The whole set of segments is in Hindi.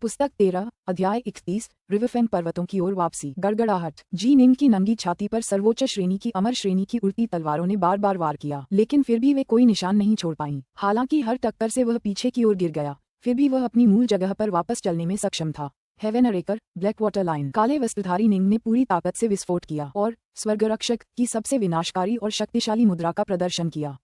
पुस्तक 13, अध्याय 31, रिवरफेंग पर्वतों की ओर वापसी। गड़गड़ाहट। जी निंग की नंगी छाती पर सर्वोच्च श्रेणी की अमर श्रेणी की उड़ती तलवारों ने बार बार वार किया, लेकिन फिर भी वे कोई निशान नहीं छोड़ पाईं। हालांकि हर टक्कर से वह पीछे की ओर गिर गया, फिर भी वह अपनी मूल जगह पर वापस चलने में सक्षम था। हेवन अरेकर, ब्लैक वाटर लाइन। काले वस्त्रधारी निंग ने पूरी ताकत से विस्फोट किया और स्वर्गरक्षक की सबसे विनाशकारी और शक्तिशाली मुद्रा का प्रदर्शन किया।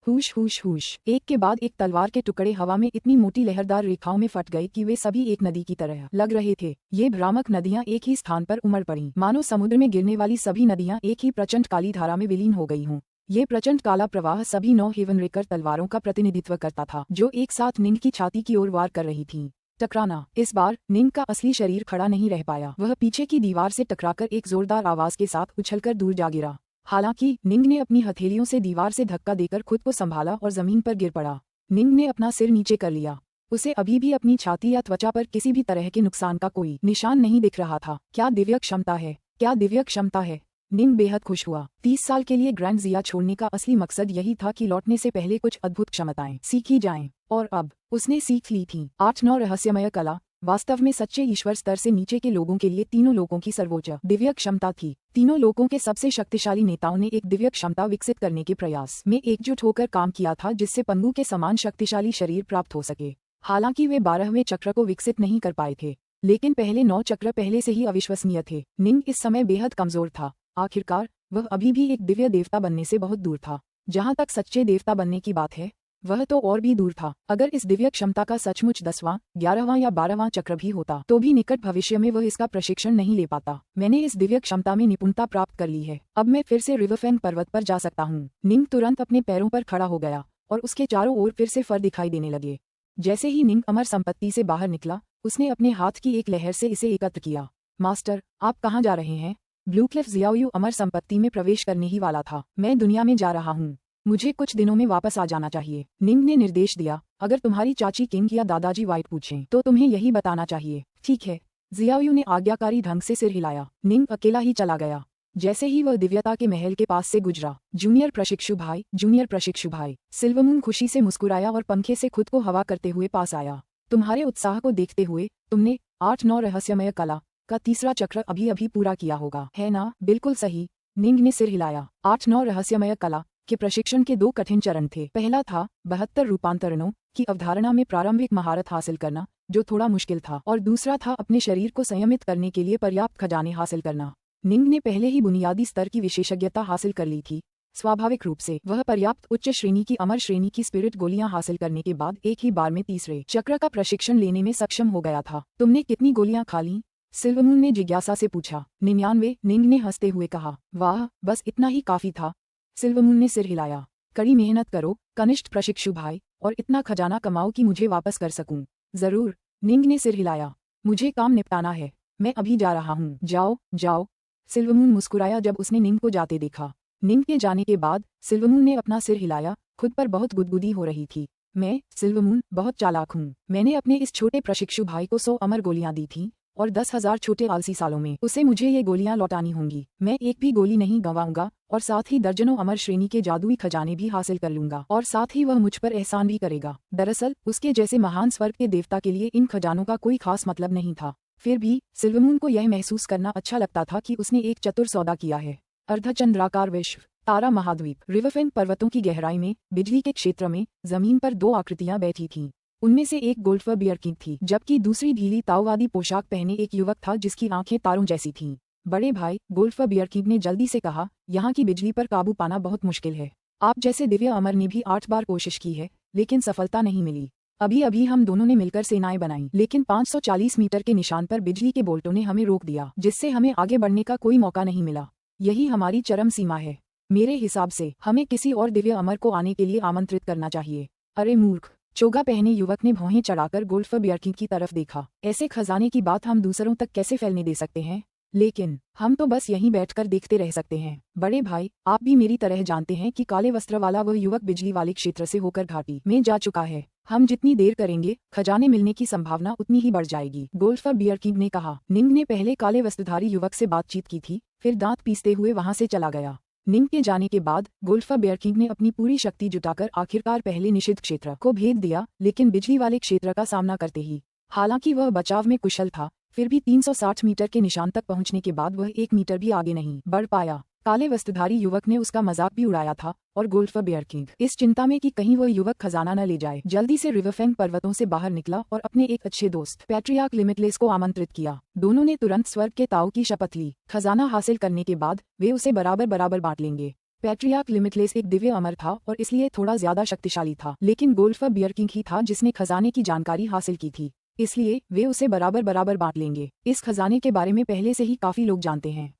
हुश हुश हुश। एक के बाद एक तलवार के टुकड़े हवा में इतनी मोटी लहरदार रेखाओं में फट गए कि वे सभी एक नदी की तरह लग रहे थे। ये भ्रामक नदियां एक ही स्थान पर उमड़ पड़ीं, मानो समुद्र में गिरने वाली सभी नदियां एक ही प्रचंड काली धारा में विलीन हो गई हों। ये प्रचंड काला प्रवाह सभी 9 हेवन रेकर तलवारों का प्रतिनिधित्व करता था, जो एक साथ निंग की छाती की ओर वार कर रही थीं। टकराना। इस बार निंग का असली शरीर खड़ा नहीं रह पाया। वह पीछे की दीवार से टकराकर एक जोरदार आवाज के साथ उछलकर दूर जा गिरा। हालांकि निंग ने अपनी हथेलियों से दीवार से धक्का देकर खुद को संभाला और जमीन पर गिर पड़ा। निंग ने अपना सिर नीचे कर लिया। उसे अभी भी अपनी छाती या त्वचा पर किसी भी तरह के नुकसान का कोई निशान नहीं दिख रहा था। क्या दिव्य क्षमता है, क्या दिव्य क्षमता है। निंग बेहद खुश हुआ। 30 साल के लिए ग्रैंड जिया छोड़ने का असली मकसद यही था कि लौटने से पहले कुछ अद्भुत क्षमताएं सीखी जाएं, और अब उसने सीख ली थीं। 8-9 रहस्यमय कला वास्तव में सच्चे ईश्वर स्तर से नीचे के लोगों के लिए तीनों लोगों की सर्वोच्च दिव्य क्षमता थी। तीनों लोगों के सबसे शक्तिशाली नेताओं ने एक दिव्य क्षमता विकसित करने के प्रयास में एकजुट होकर काम किया था, जिससे पंगु के समान शक्तिशाली शरीर प्राप्त हो सके। हालांकि वे 12वें चक्र को विकसित नहीं कर पाए थे, लेकिन पहले 9 चक्र पहले से ही अविश्वसनीय थे। निंग इस समय बेहद कमजोर था। आखिरकार वह अभी भी एक दिव्य देवता बनने से बहुत दूर था। जहाँ तक सच्चे देवता बनने की बात है, वह तो और भी दूर था। अगर इस दिव्य क्षमता का सचमुच 10वां, 11वां या 12वां चक्र भी होता, तो भी निकट भविष्य में वह इसका प्रशिक्षण नहीं ले पाता। मैंने इस दिव्य क्षमता में निपुणता प्राप्त कर ली है। अब मैं फिर से रिवरफेंग पर्वत पर जा सकता हूँ। निंग तुरंत अपने पैरों पर खड़ा हो गया और उसके चारों ओर फिर से फर दिखाई देने लगे। जैसे ही निंग अमर संपत्ति से बाहर निकला, उसने अपने हाथ की एक लहर से इसे एकत्र किया। मास्टर, आप कहाँ जा रहे हैं? ब्लूक्लिफ जियाओयू अमर संपत्ति में प्रवेश करने ही वाला था। मैं दुनिया में जा रहा हूँ। मुझे कुछ दिनों में वापस आ जाना चाहिए। निंग ने निर्देश दिया। अगर तुम्हारी चाची किंग या दादाजी वाइट पूछें, तो तुम्हें यही बताना चाहिए। ठीक है। जियाओयू ने आज्ञाकारी ढंग से सिर हिलाया। निंग अकेला ही चला गया। जैसे ही वह दिव्यता के महल के पास से गुजरा, जूनियर प्रशिक्षु भाई, जूनियर प्रशिक्षु भाई। सिल्वमून खुशी से मुस्कुराया और पंखे से खुद को हवा करते हुए पास आया। तुम्हारे उत्साह को देखते हुए तुमने 8-9 रहस्यमय कला का 3रा चक्र अभी अभी पूरा किया होगा, है ना? बिल्कुल सही। निंग ने सिर हिलाया। 8-9 रहस्यमय कला के प्रशिक्षण के 2 कठिन चरण थे। पहला था 72 रूपांतरणों की अवधारणा में प्रारंभिक महारत हासिल करना, जो थोड़ा मुश्किल था, और दूसरा था अपने शरीर को संयमित करने के लिए पर्याप्त खजाने हासिल करना। निंग ने पहले ही बुनियादी स्तर की विशेषज्ञता हासिल कर ली थी। स्वाभाविक रूप से वह पर्याप्त उच्च श्रेणी की अमर श्रेणी की स्पिरिट गोलियां हासिल करने के बाद एक ही बार में 3रे चक्र का प्रशिक्षण लेने में सक्षम हो गया था। तुमने कितनी गोलियां खा लीं? सिल्वमून ने जिज्ञासा से पूछा। 99। निंग ने हंसते हुए कहा। वाह, बस इतना ही काफी था। सिल्वमून ने सिर हिलाया। कड़ी मेहनत करो कनिष्ठ प्रशिक्षु भाई, और इतना खजाना कमाओ कि मुझे वापस कर सकूं। जरूर। निंग ने सिर हिलाया। मुझे काम निपटाना है। मैं अभी जा रहा हूँ। जाओ जाओ। सिल्वमून मुस्कुराया जब उसने निंग को जाते देखा। निंग के जाने के बाद सिल्वमून ने अपना सिर हिलाया। खुद पर बहुत गुदगुदी हो रही थी। मैं, सिल्वमून, बहुत चालाक हूँ। मैंने अपने इस छोटे प्रशिक्षु भाई को 100 अमर गोलियां दी थीं, और 10,000 छोटे आलसी सालों में उसे मुझे ये गोलियां लौटानी होंगी। मैं एक भी गोली नहीं गंवाऊंगा, और साथ ही दर्जनों अमर श्रेणी के जादुई खजाने भी हासिल कर लूंगा, और साथ ही वह मुझ पर एहसान भी करेगा। दरअसल उसके जैसे महान स्वर्ग के देवता के लिए इन खजानों का कोई खास मतलब नहीं था। फिर भी सिल्वमून को यह महसूस करना अच्छा लगता था कि उसने एक चतुर सौदा किया है। अर्धचंद्राकार विश्व, तारा महाद्वीप। रिवरफेंग पर्वतों की गहराई में बिजली के क्षेत्र में जमीन पर 2 आकृतियां बैठी थीं। उनमें से एक गोल्फर बियर किंग थी, जबकि दूसरी ढीली ताओवादी पोशाक पहने एक युवक था जिसकी आंखें तारों जैसी थीं। बड़े भाई, गोल्फर बियर किंग ने जल्दी से कहा, यहाँ की बिजली पर काबू पाना बहुत मुश्किल है। आप जैसे दिव्य अमर ने भी 8 बार कोशिश की है, लेकिन सफलता नहीं मिली। अभी अभी हम दोनों ने मिलकर सेनाएं बनाई, लेकिन 540 मीटर के निशान पर बिजली के बोल्टों ने हमें रोक दिया, जिससे हमें आगे बढ़ने का कोई मौका नहीं मिला। यही हमारी चरम सीमा है। मेरे हिसाब से हमें किसी और दिव्य अमर को आने के लिए आमंत्रित करना चाहिए। अरे मूर्ख, चोगा पहने युवक ने भौहें चढ़ाकर गोल्फर बियर किंग की तरफ देखा। ऐसे खजाने की बात हम दूसरों तक कैसे फैलने दे सकते हैं? लेकिन हम तो बस यहीं बैठकर देखते रह सकते हैं। बड़े भाई, आप भी मेरी तरह जानते हैं कि काले वस्त्र वाला वह युवक बिजली वाले क्षेत्र से होकर घाटी में जा चुका है। हम जितनी देर करेंगे, खजाने मिलने की संभावना उतनी ही बढ़ जाएगी। गोल्फर बियर किंग ने कहा। निंग ने पहले काले वस्त्रधारी युवक से बातचीत की थी, फिर दांत पीसते हुए वहां से चला गया। निंग के जाने के बाद गोल्फर बियर किंग ने अपनी पूरी शक्ति जुटाकर आखिरकार पहले निषिद्ध क्षेत्र को भेद दिया, लेकिन बिजली वाले क्षेत्र का सामना करते ही हालांकि वह बचाव में कुशल था, फिर भी 360 मीटर के निशान तक पहुंचने के बाद वह 1 मीटर भी आगे नहीं बढ़ पाया। काले वस्त्रधारी युवक ने उसका मजाक भी उड़ाया था और गोल्डफर बेयर किंग इस चिंता में कि कहीं वह युवक खजाना न ले जाए, जल्दी से रिवरफेंग पर्वतों से बाहर निकला और अपने एक अच्छे दोस्त पैट्रियार्क लिमिटलेस को आमंत्रित किया। दोनों ने तुरंत स्वर्ग के ताऊ की शपथ ली। खजाना हासिल करने के बाद वे उसे बराबर बराबर बांट लेंगे। पैट्रियार्क लिमिटलेस एक दिव्य अमर था और इसलिए थोड़ा ज्यादा शक्तिशाली था, लेकिन गोल्डफर बेयर किंग ही था जिसने खजाने की जानकारी हासिल की थी, इसलिए वे उसे बराबर बराबर बांट लेंगे। इस खजाने के बारे में पहले से ही काफी लोग जानते हैं।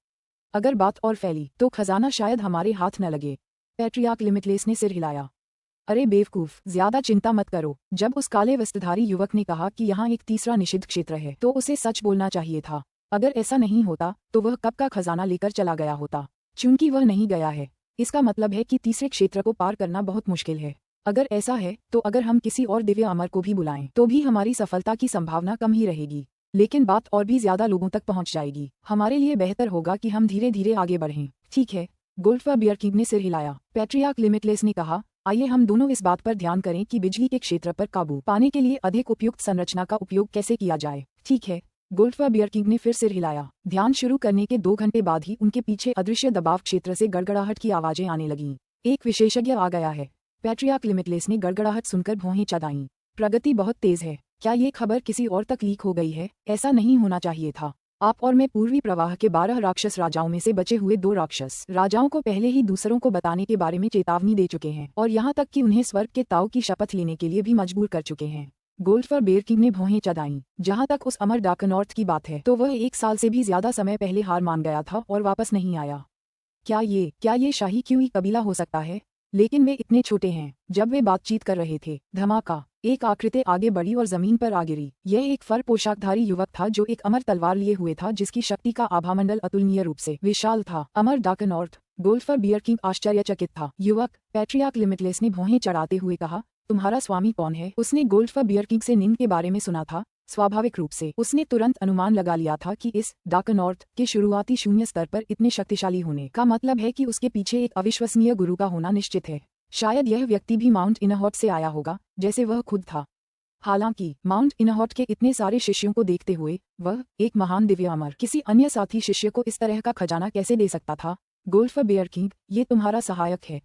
अगर बात और फैली तो खजाना शायद हमारे हाथ न लगे। पैट्रियार्क लिमिटलेस ने सिर हिलाया। अरे बेवकूफ, ज्यादा चिंता मत करो। जब उस काले वस्त्रधारी युवक ने कहा कि यहाँ एक तीसरा निषिद्ध क्षेत्र है तो उसे सच बोलना चाहिए था। अगर ऐसा नहीं होता तो वह कब का खजाना लेकर चला गया होता। चूंकि वह नहीं गया है, इसका मतलब है कि तीसरे क्षेत्र को पार करना बहुत मुश्किल है। अगर ऐसा है तो अगर हम किसी और दिव्य अमर को भी बुलाएं तो भी हमारी सफलता की संभावना कम ही रहेगी, लेकिन बात और भी ज्यादा लोगों तक पहुंच जाएगी। हमारे लिए बेहतर होगा कि हम धीरे धीरे आगे बढ़ें। ठीक है, गोल्डफर बेयर किंग ने सिर हिलाया। पैट्रियार्क लिमिटलेस ने कहा, आइए हम दोनों इस बात पर ध्यान करें कि बिजली के क्षेत्र पर काबू पाने के लिए अधिक उपयुक्त संरचना का उपयोग कैसे किया जाए। ठीक है, गोल्डफर बेयर किंग ने फिर सिर हिलाया। ध्यान शुरू करने के 2 घंटे बाद ही उनके पीछे अदृश्य दबाव क्षेत्र से गड़गड़ाहट की आवाजें आने लगीं। एक विशेषज्ञ आ गया है। पैट्रियार्क लिमिटलेस ने गड़गड़ाहट सुनकर भौहें चढ़ाईं। प्रगति बहुत तेज है। क्या ये खबर किसी और तक लीक हो गई है? ऐसा नहीं होना चाहिए था। आप और मैं पूर्वी प्रवाह के 12 राक्षस राजाओं में से बचे हुए 2 राक्षस राजाओं को पहले ही दूसरों को बताने के बारे में चेतावनी दे चुके हैं और यहाँ तक कि उन्हें स्वर्ग के ताऊ की शपथ लेने के लिए भी मजबूर कर चुके हैं। गोल्डफर बेयर किंग ने भौहें चढ़ाईं। जहाँ तक उस अमर डार्कनॉर्थ की बात है तो वह 1 साल से भी ज्यादा समय पहले हार मान गया था और वापस नहीं आया। क्या ये शाही क्यूई कबीला हो सकता है? लेकिन वे इतने छोटे हैं। जब वे बातचीत कर रहे थे, धमाका, एक आकृति आगे बढ़ी और जमीन पर आ गिरी। यह एक फर पोशाकधारी युवक था जो एक अमर तलवार लिए हुए था जिसकी शक्ति का आभामंडल अतुलनीय रूप से विशाल था। अमर डार्कनॉर्थ। गोल्डफर बेयर किंग आश्चर्यचकित था। युवक, पैट्रियार्क लिमिटलेस ने भौहें चढ़ाते हुए कहा, तुम्हारा स्वामी कौन है? उसने गोल्डफर बेयर किंग से निन के बारे में सुना था। स्वाभाविक रूप से उसने तुरंत अनुमान लगा लिया था कि इस डार्कनॉर्थ के शुरुआती शून्य स्तर पर इतने शक्तिशाली होने का मतलब है कि उसके पीछे एक अविश्वसनीय गुरु का होना निश्चित है। शायद यह व्यक्ति भी माउंट इनहॉट से आया होगा, जैसे वह खुद था। हालांकि माउंट इनहॉट के इतने सारे शिष्यों को देखते हुए वह एक महान दिव्य अमर किसी अन्य साथी शिष्य को इस तरह का खजाना कैसे दे सकता था? गोल्डफर बेयर किंग, ये तुम्हारा सहायक है।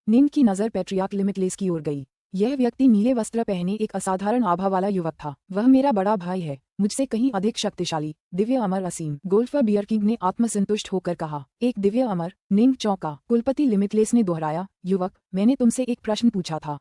निन की नजर पैट्रियार्क लिमिटलेस की ओर गई। यह व्यक्ति नीले वस्त्र पहने एक असाधारण आभा वाला युवक था। वह मेरा बड़ा भाई है, मुझसे कहीं अधिक शक्तिशाली, दिव्य अमर असीम। गोल्डफर बेयर किंग ने आत्मसंतुष्ट होकर कहा। एक दिव्य अमर? निंग चौंका। कुलपति लिमिटलेस ने दोहराया, युवक, मैंने तुमसे एक प्रश्न पूछा था।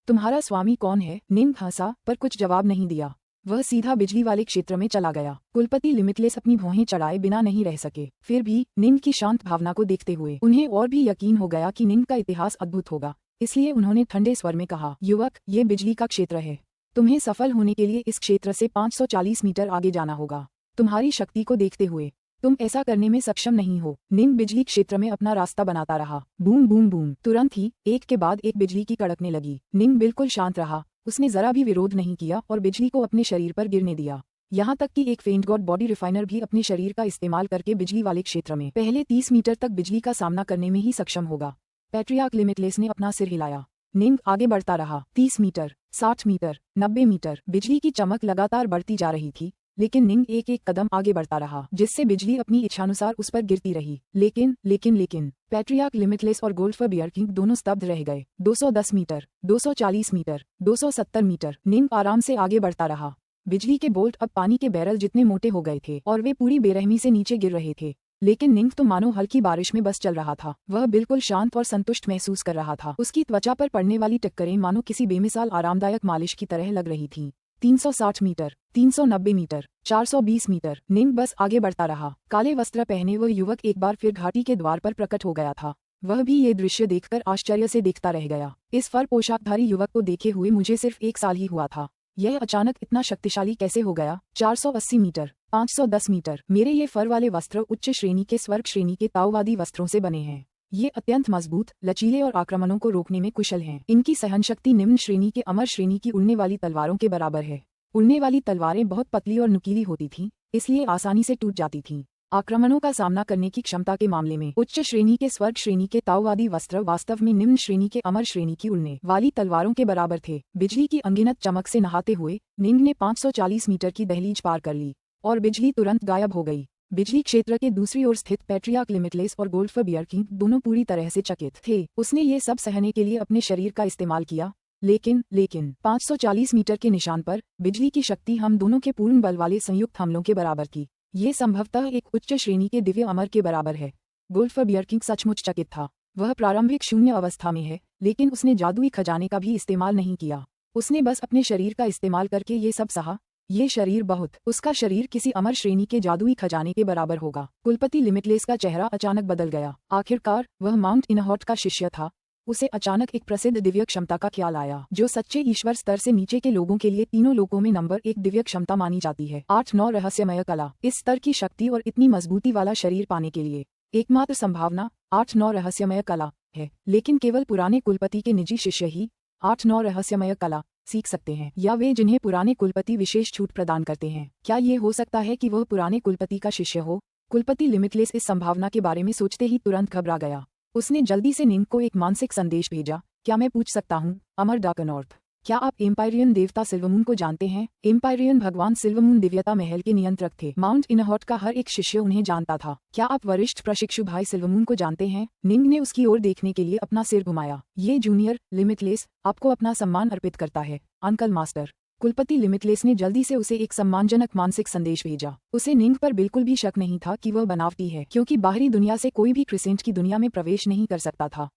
तुम्हारा स्वामी कौन है? निंग हंसा पर कुछ जवाब नहीं दिया। वह सीधा बिजली वाले क्षेत्र में चला गया। कुलपति लिमिटलेस अपनी भौहें चढ़ाए बिना नहीं रह सके। फिर भी निंग की शांत भावना को देखते हुए उन्हें और भी यकीन हो गया कि निंग का इतिहास अद्भुत होगा। इसलिए उन्होंने ठंडे स्वर में कहा, युवक, ये बिजली का क्षेत्र है। तुम्हें सफल होने के लिए इस क्षेत्र से 540 मीटर आगे जाना होगा। तुम्हारी शक्ति को देखते हुए तुम ऐसा करने में सक्षम नहीं हो। निंग बिजली क्षेत्र में अपना रास्ता बनाता रहा। Boom boom boom. तुरंत ही एक के बाद एक बिजली की कड़कने लगी। निंग बिल्कुल शांत रहा। उसने जरा भी विरोध नहीं किया और बिजली को अपने शरीर पर गिरने दिया। यहाँ तक कि एक फेंट गॉड बॉडी रिफाइनर भी अपने शरीर का इस्तेमाल करके बिजली वाले क्षेत्र में पहले 30 मीटर तक बिजली का सामना करने में ही सक्षम होगा। पैट्रियार्क लिमिटलेस ने अपना सिर हिलाया। निंग आगे बढ़ता रहा। 30 मीटर, 60 मीटर, 90 मीटर। बिजली की चमक लगातार बढ़ती जा रही थी, लेकिन निंग एक एक कदम आगे बढ़ता रहा, जिससे बिजली अपनी इच्छानुसार उस पर गिरती रही। लेकिन पैट्रियार्क लिमिटलेस और गोल्डफर बेयर किंग दोनों स्तब्ध रह गए। 210 मीटर, 240 मीटर, 270 मीटर। निंग आराम से आगे बढ़ता रहा। बिजली के बोल्ट अब पानी के बैरल जितने मोटे हो गए थे और वे पूरी बेरहमी से नीचे गिर रहे थे। लेकिन निंग तो मानो हल्की बारिश में बस चल रहा था। वह बिल्कुल शांत और संतुष्ट महसूस कर रहा था। उसकी त्वचा पर पड़ने वाली टक्करें मानो किसी बेमिसाल आरामदायक मालिश की तरह लग रही थीं। 360 मीटर, 390 मीटर, 420 मीटर। निंग बस आगे बढ़ता रहा। काले वस्त्र पहने वह युवक एक बार फिर घाटी के द्वार पर प्रकट हो गया था। वह भी ये दृश्य देखकर आश्चर्य से देखता रह गया। इस फर पोशाकधारी युवक को देखे हुए मुझे सिर्फ 1 साल ही हुआ था। यह अचानक इतना शक्तिशाली कैसे हो गया? 480 मीटर, 510 मीटर। मेरे ये फर वाले वस्त्र उच्च श्रेणी के स्वर्ग श्रेणी के ताओवादी वस्त्रों से बने हैं। ये अत्यंत मजबूत, लचीले और आक्रमणों को रोकने में कुशल हैं। इनकी सहनशक्ति निम्न श्रेणी के अमर श्रेणी की उड़ने वाली तलवारों के बराबर है। उड़ने वाली तलवारें बहुत पतली और नुकीली होती थीं, इसलिए आसानी से टूट जाती थीं। आक्रमणों का सामना करने की क्षमता के मामले में उच्च श्रेणी के स्वर्ग श्रेणी के ताओवादी वस्त्र वास्तव में निम्न श्रेणी के अमर श्रेणी की उड़ने वाली तलवारों के बराबर थे। बिजली की अनगिनत चमक से नहाते हुए निंग ने 540 मीटर की दहलीज पार कर ली और बिजली तुरंत गायब हो गई। बिजली क्षेत्र के दूसरी ओर स्थित पैट्रियार्क लिमिटलेस और गोल्डफर बियर किंग दोनों पूरी तरह से चकित थे। उसने ये सब सहने के लिए अपने शरीर का इस्तेमाल किया, लेकिन 540 मीटर के निशान पर बिजली की शक्ति हम दोनों के पूर्ण बल वाले संयुक्त हमलों के बराबर थी। ये संभवतः एक उच्च श्रेणी के दिव्य अमर के बराबर है। गोल्डफर बियर किंग सचमुच चकित था। वह प्रारंभिक शून्य अवस्था में है, लेकिन उसने जादुई खजाने का भी इस्तेमाल नहीं किया। उसने बस अपने शरीर का इस्तेमाल करके ये सब सहा। ये शरीर उसका शरीर किसी अमर श्रेणी के जादुई खजाने के बराबर होगा। कुलपति लिमिटलेस का चेहरा अचानक बदल गया। आखिरकार वह माउंट इनहॉट का शिष्य था। उसे अचानक एक प्रसिद्ध दिव्य क्षमता का ख्याल आया, जो सच्चे ईश्वर स्तर से नीचे के लोगों के लिए तीनों लोकों में नंबर 1 दिव्य क्षमता मानी जाती है। 8-9 रहस्यमय कला। इस स्तर की शक्ति और इतनी मजबूती वाला शरीर पाने के लिए एकमात्र संभावना 8-9 रहस्यमय कला है, लेकिन केवल पुराने कुलपति के निजी शिष्य ही 8-9 रहस्यमय कला सीख सकते हैं, या वे जिन्हें पुराने कुलपति विशेष छूट प्रदान करते हैं। क्या ये हो सकता है कि वह पुराने कुलपति का शिष्य हो? कुलपति लिमिटलेस इस संभावना के बारे में सोचते ही तुरंत घबरा गया। उसने जल्दी से निंग को एक मानसिक संदेश भेजा, क्या मैं पूछ सकता हूँ, अमर डार्कनॉर्थ, क्या आप एम्पायरियन देवता सिल्वमून को जानते हैं? एम्पायरियन भगवान सिल्वमून दिव्यता महल के नियंत्रक थे। माउंट इनहॉट का हर एक शिष्य उन्हें जानता था। क्या आप वरिष्ठ प्रशिक्षु भाई सिल्वमून को जानते हैं? निंग ने उसकी ओर देखने के लिए अपना सिर घुमाया। ये जूनियर लिमिटलेस आपको अपना सम्मान अर्पित करता है, अंकल मास्टर। कुलपति लिमिटलेस ने जल्दी से उसे एक सम्मानजनक मानसिक संदेश भेजा। उसे निंग पर बिल्कुल भी शक नहीं था कि वह बनावटी है, क्योंकि बाहरी दुनिया से कोई भी क्रिसेंट की दुनिया में प्रवेश नहीं कर सकता था।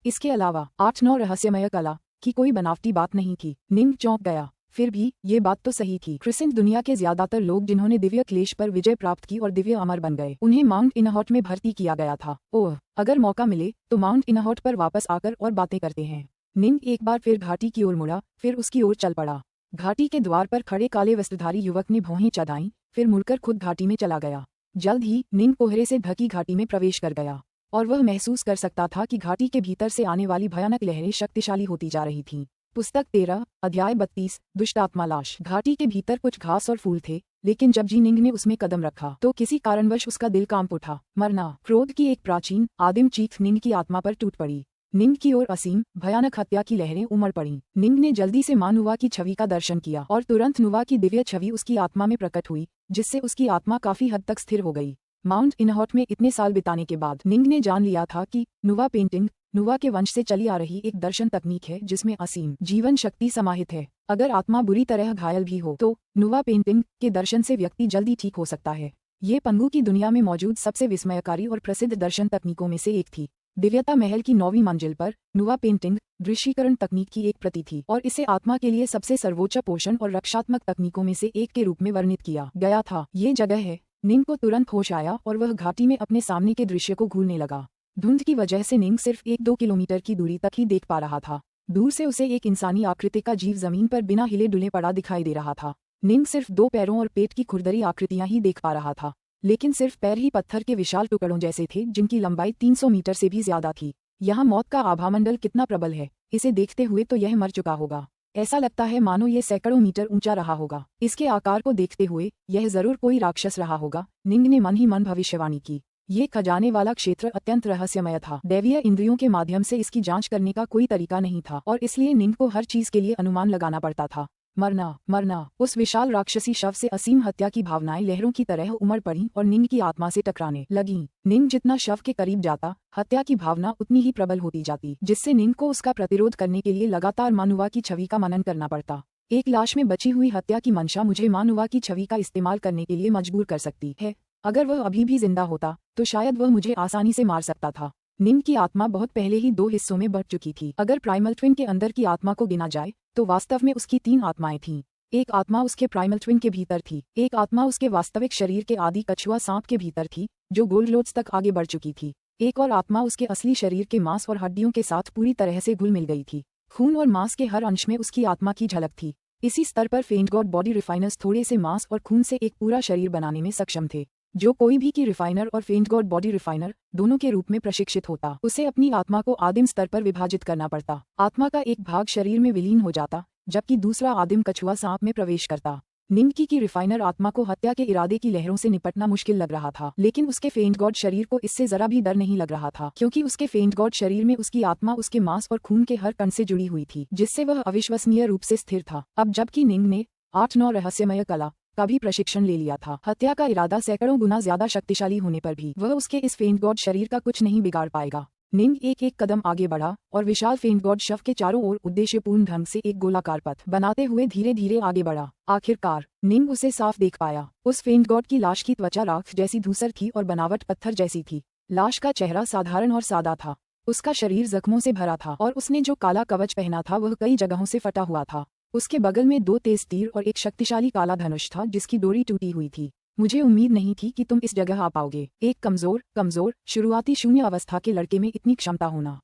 इसके अलावा 8-9 रहस्यमय कला की कोई बनावटी बात नहीं थी। निंग चौंक गया। फिर भी ये बात तो सही थी। क्रिसेंट दुनिया के ज्यादातर लोग जिन्होंने दिव्य क्लेश पर विजय प्राप्त की और दिव्य अमर बन गए, उन्हें माउंट इनहॉट में भर्ती किया गया था। ओह, अगर मौका मिले तो माउंट इनहॉट पर वापस आकर और बातें करते हैं। निंग एक बार फिर घाटी की ओर मुड़ा, फिर उसकी ओर चल पड़ा। घाटी के द्वार पर खड़े काले वस्त्रधारी युवक ने भौहें चढ़ाईं, फिर मुड़कर खुद घाटी में चला गया। जल्द ही निंग कोहरे से ढकी घाटी में प्रवेश कर गया, और वह महसूस कर सकता था कि घाटी के भीतर से आने वाली भयानक लहरें शक्तिशाली होती जा रही थीं। पुस्तक 13, अध्याय 32, दुष्ट आत्मा लाश। घाटी के भीतर कुछ घास और फूल थे, लेकिन जब निंग ने उसमें कदम रखा तो किसी कारणवश उसका दिल कांप उठा। मरना, क्रोध की एक प्राचीन आदिम चीख निंग की आत्मा पर टूट पड़ी। निंग की ओर असीम भयानक हत्या की लहरें उमड़ पड़ीं। निंग ने जल्दी से मां नुवा की छवि का दर्शन किया, और तुरंत नुवा की दिव्य छवि उसकी आत्मा में प्रकट हुई, जिससे उसकी आत्मा काफी हद तक स्थिर हो गई। माउंट इनहॉट में इतने साल बिताने के बाद निंग ने जान लिया था कि नुवा पेंटिंग नुवा के वंश से चली आ रही एक दर्शन तकनीक है, जिसमें असीम जीवन शक्ति समाहित है। अगर आत्मा बुरी तरह घायल भी हो तो नुवा पेंटिंग के दर्शन से व्यक्ति जल्दी ठीक हो सकता है। ये पंगु की दुनिया में मौजूद सबसे विस्मयकारी और प्रसिद्ध दर्शन तकनीकों में से एक थी। दिव्यता महल की 9वीं मंजिल पर नुवा पेंटिंग दृश्यीकरण तकनीक की एक प्रति थी, और इसे आत्मा के लिए सबसे सर्वोच्च पोषण और रक्षात्मक तकनीकों में से एक के रूप में वर्णित किया गया था। ये जगह है। निंग को तुरंत होश आया और वह घाटी में अपने सामने के दृश्य को घूरने लगा। धुंध की वजह से निंग सिर्फ 1-2 किलोमीटर की दूरी तक ही देख पा रहा था। दूर से उसे एक इंसानी आकृति का जीव जमीन पर बिना हिले डुले पड़ा दिखाई दे रहा था। निंग सिर्फ 2 पैरों और पेट की खुरदरी आकृतियां ही देख पा रहा था, लेकिन सिर्फ पैर ही पत्थर के विशाल टुकड़ों जैसे थे, जिनकी लंबाई 300 मीटर से भी ज्यादा थी। यहाँ मौत का आभामंडल कितना प्रबल है। इसे देखते हुए तो यह मर चुका होगा। ऐसा लगता है मानो ये सैकड़ों मीटर ऊंचा रहा होगा। इसके आकार को देखते हुए यह जरूर कोई राक्षस रहा होगा, निंग ने मन ही मन भविष्यवाणी की। ये खजाने वाला क्षेत्र अत्यंत रहस्यमय था। दैवीय इंद्रियों के माध्यम से इसकी जांच करने का कोई तरीका नहीं था, और इसलिए निंग को हर चीज के लिए अनुमान लगाना पड़ता था। मरना। उस विशाल राक्षसी शव से असीम हत्या की भावनाएं लहरों की तरह उमड़ पड़ी और निंग की आत्मा से टकराने लगीं। निंग जितना शव के करीब जाता, हत्या की भावना उतनी ही प्रबल होती जाती, जिससे निंग को उसका प्रतिरोध करने के लिए लगातार मानुवा की छवि का मनन करना पड़ता। एक लाश में बची हुई हत्या की मंशा मुझे मानुवा की छवि का इस्तेमाल करने के लिए मजबूर कर सकती है। अगर वह अभी भी जिंदा होता तो शायद वह मुझे आसानी से मार सकता था। निंग की आत्मा बहुत पहले ही 2 हिस्सों में बंट चुकी थी। अगर प्राइमल ट्विन के अंदर की आत्मा को गिना जाए तो वास्तव में उसकी 3 आत्माएं थीं। एक आत्मा उसके प्राइमल ट्विन के भीतर थी, एक आत्मा उसके वास्तविक शरीर के आदि कछुआ सांप के भीतर थी, जो गोल्ड लोड्स तक आगे बढ़ चुकी थी। एक और आत्मा उसके असली शरीर के मांस और हड्डियों के साथ पूरी तरह से घुल मिल गई थी। खून और मांस के हर अंश में उसकी आत्मा की झलक थी। इसी स्तर पर फेंट गॉड बॉडी रिफाइनर्स थोड़े से मांस और खून से एक पूरा शरीर बनाने में सक्षम थे। जो कोई भी की रिफाइनर और फेंट गॉड बॉडी रिफाइनर दोनों के रूप में प्रशिक्षित होता, उसे अपनी आत्मा को आदिम स्तर पर विभाजित करना पड़ता। आत्मा का एक भाग शरीर में विलीन हो जाता, जबकि दूसरा आदिम कछुआ सांप में प्रवेश करता। निंग की रिफाइनर आत्मा को हत्या के इरादे की लहरों से निपटना मुश्किल लग रहा था, लेकिन उसके फेंट गॉड शरीर को इससे जरा भी डर नहीं लग रहा था, क्योंकि उसके फेंट गॉड शरीर में उसकी आत्मा उसके मांस और खून के हर कण से जुड़ी हुई थी, जिससे वह अविश्वसनीय रूप से स्थिर था। अब जबकि निंग ने 8-9 रहस्यमय कला का भी प्रशिक्षण ले लिया था, हत्या का इरादा सैकड़ों गुना ज्यादा शक्तिशाली होने पर भी वह उसके इस फेंट गॉड शरीर का कुछ नहीं बिगाड़ पाएगा। निंग एक एक कदम आगे बढ़ा और विशाल फेंट गॉड शव के चारों ओर उद्देश्यपूर्ण ढंग से एक गोलाकार पथ बनाते हुए धीरे धीरे आगे बढ़ा। आखिरकार निंग उसे साफ देख पाया। उस फेंट गॉड की लाश की त्वचा राख जैसी धूसर थी और बनावट पत्थर जैसी थी। लाश का चेहरा साधारण और सादा था, उसका शरीर जख्मों से भरा था और उसने जो काला कवच पहना था वह कई जगहों से फटा हुआ था। उसके बगल में 2 तेज तीर और एक शक्तिशाली काला धनुष था जिसकी डोरी टूटी हुई थी। मुझे उम्मीद नहीं थी कि तुम इस जगह आ पाओगे। एक कमजोर शुरुआती शून्य अवस्था के लड़के में इतनी क्षमता होना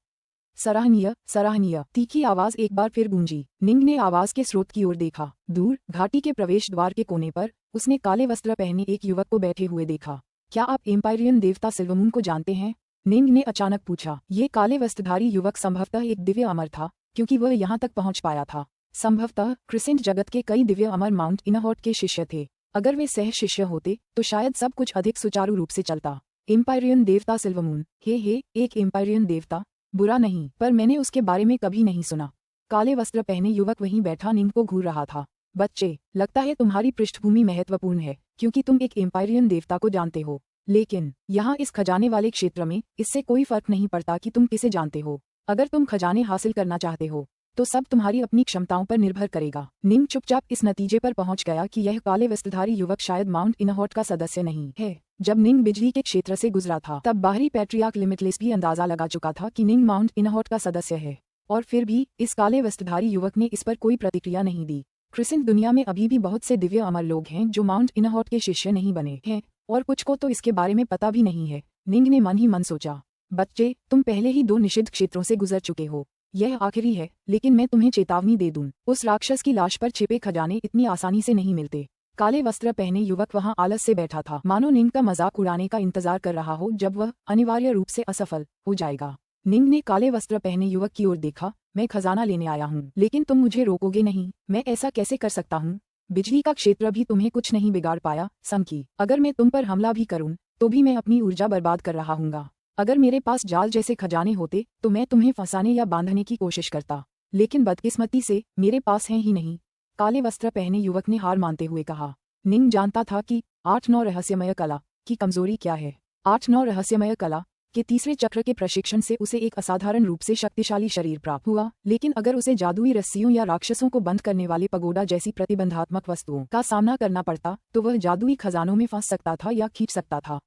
सराहनीय सराहनीय। तीखी आवाज एक बार फिर गूंजी। निंग ने आवाज के स्रोत की ओर देखा। दूर घाटी के प्रवेश द्वार के कोने पर उसने काले वस्त्र पहने एक युवक को बैठे हुए देखा। क्या आप एम्पायरियन देवता सिल्वमून को जानते हैं? निंग ने अचानक पूछा। ये काले वस्त्रधारी युवक संभवतः एक दिव्य अमर था, क्योंकि वह यहाँ तक पहुँच पाया था। संभवतः क्रिसेंट जगत के कई दिव्य अमर माउंट इनहॉट के शिष्य थे। अगर वे सह शिष्य होते तो शायद सब कुछ अधिक सुचारू रूप से चलता। एम्पायरियन देवता सिल्वमून, हे एक एम्पायरियन देवता? बुरा नहीं, पर मैंने उसके बारे में कभी नहीं सुना। काले वस्त्र पहने युवक वहीं बैठा निंग को घूर रहा था। बच्चे, लगता है तुम्हारी पृष्ठभूमि महत्वपूर्ण है, क्योंकि तुम एक एम्पायरियन देवता को जानते हो। लेकिन यहाँ इस खजाने वाले क्षेत्र में इससे कोई फर्क नहीं पड़ता कि तुम किसे जानते हो। अगर तुम खजाने हासिल करना चाहते हो तो सब तुम्हारी अपनी क्षमताओं पर निर्भर करेगा। निंग चुपचाप इस नतीजे पर पहुंच गया कि यह काले वस्त्रधारी युवक शायद माउंट इनहॉट का सदस्य नहीं है। जब निंग बिजली के क्षेत्र से गुजरा था तब बाहरी पैट्रियार्क लिमिटलेस भी अंदाजा लगा चुका था कि निंग माउंट इनहॉट का सदस्य है, और फिर भी इस काले वस्त्रधारी युवक ने इस पर कोई प्रतिक्रिया नहीं दी। क्रिसेंट दुनिया में अभी भी बहुत से दिव्य अमर लोग हैं जो माउंट इनहॉट के शिष्य नहीं बने हैं, और कुछ को तो इसके बारे में पता भी नहीं है। निंग ने मन ही मन सोचा, बच्चे, तुम पहले ही 2 निषिद्ध क्षेत्रों से गुजर चुके हो। यह आखिरी है, लेकिन मैं तुम्हें चेतावनी दे दूं, उस राक्षस की लाश पर छिपे खजाने इतनी आसानी से नहीं मिलते। काले वस्त्र पहने युवक वहां आलस से बैठा था, मानो निंग का मजाक उड़ाने का इंतजार कर रहा हो जब वह अनिवार्य रूप से असफल हो जाएगा। निंग ने काले वस्त्र पहने युवक की ओर देखा। मैं खजाना लेने आया हूँ, लेकिन तुम मुझे रोकोगे नहीं। मैं ऐसा कैसे कर सकता हूँ? बिजली का क्षेत्र भी तुम्हें कुछ नहीं बिगाड़ पाया, संकी। अगर मैं तुम पर हमला भी करूँ तो भी मैं अपनी ऊर्जा बर्बाद कर रहा हूँगा। अगर मेरे पास जाल जैसे खजाने होते तो मैं तुम्हें फंसाने या बांधने की कोशिश करता, लेकिन बदकिस्मती से मेरे पास हैं ही नहीं। काले वस्त्र पहने युवक ने हार मानते हुए कहा। निंग जानता था कि 8-9 रहस्यमय कला की कमजोरी क्या है। 8-9 रहस्यमय कला के तीसरे चक्र के प्रशिक्षण से उसे एक असाधारण रूप से शक्तिशाली शरीर प्राप्त हुआ, लेकिन अगर उसे जादुई रस्सियों या राक्षसों को बंद करने वाले पगोडा जैसी प्रतिबंधात्मक वस्तुओं का सामना करना पड़ता तो वह जादुई खजानों में फंस सकता था या खींच सकता था।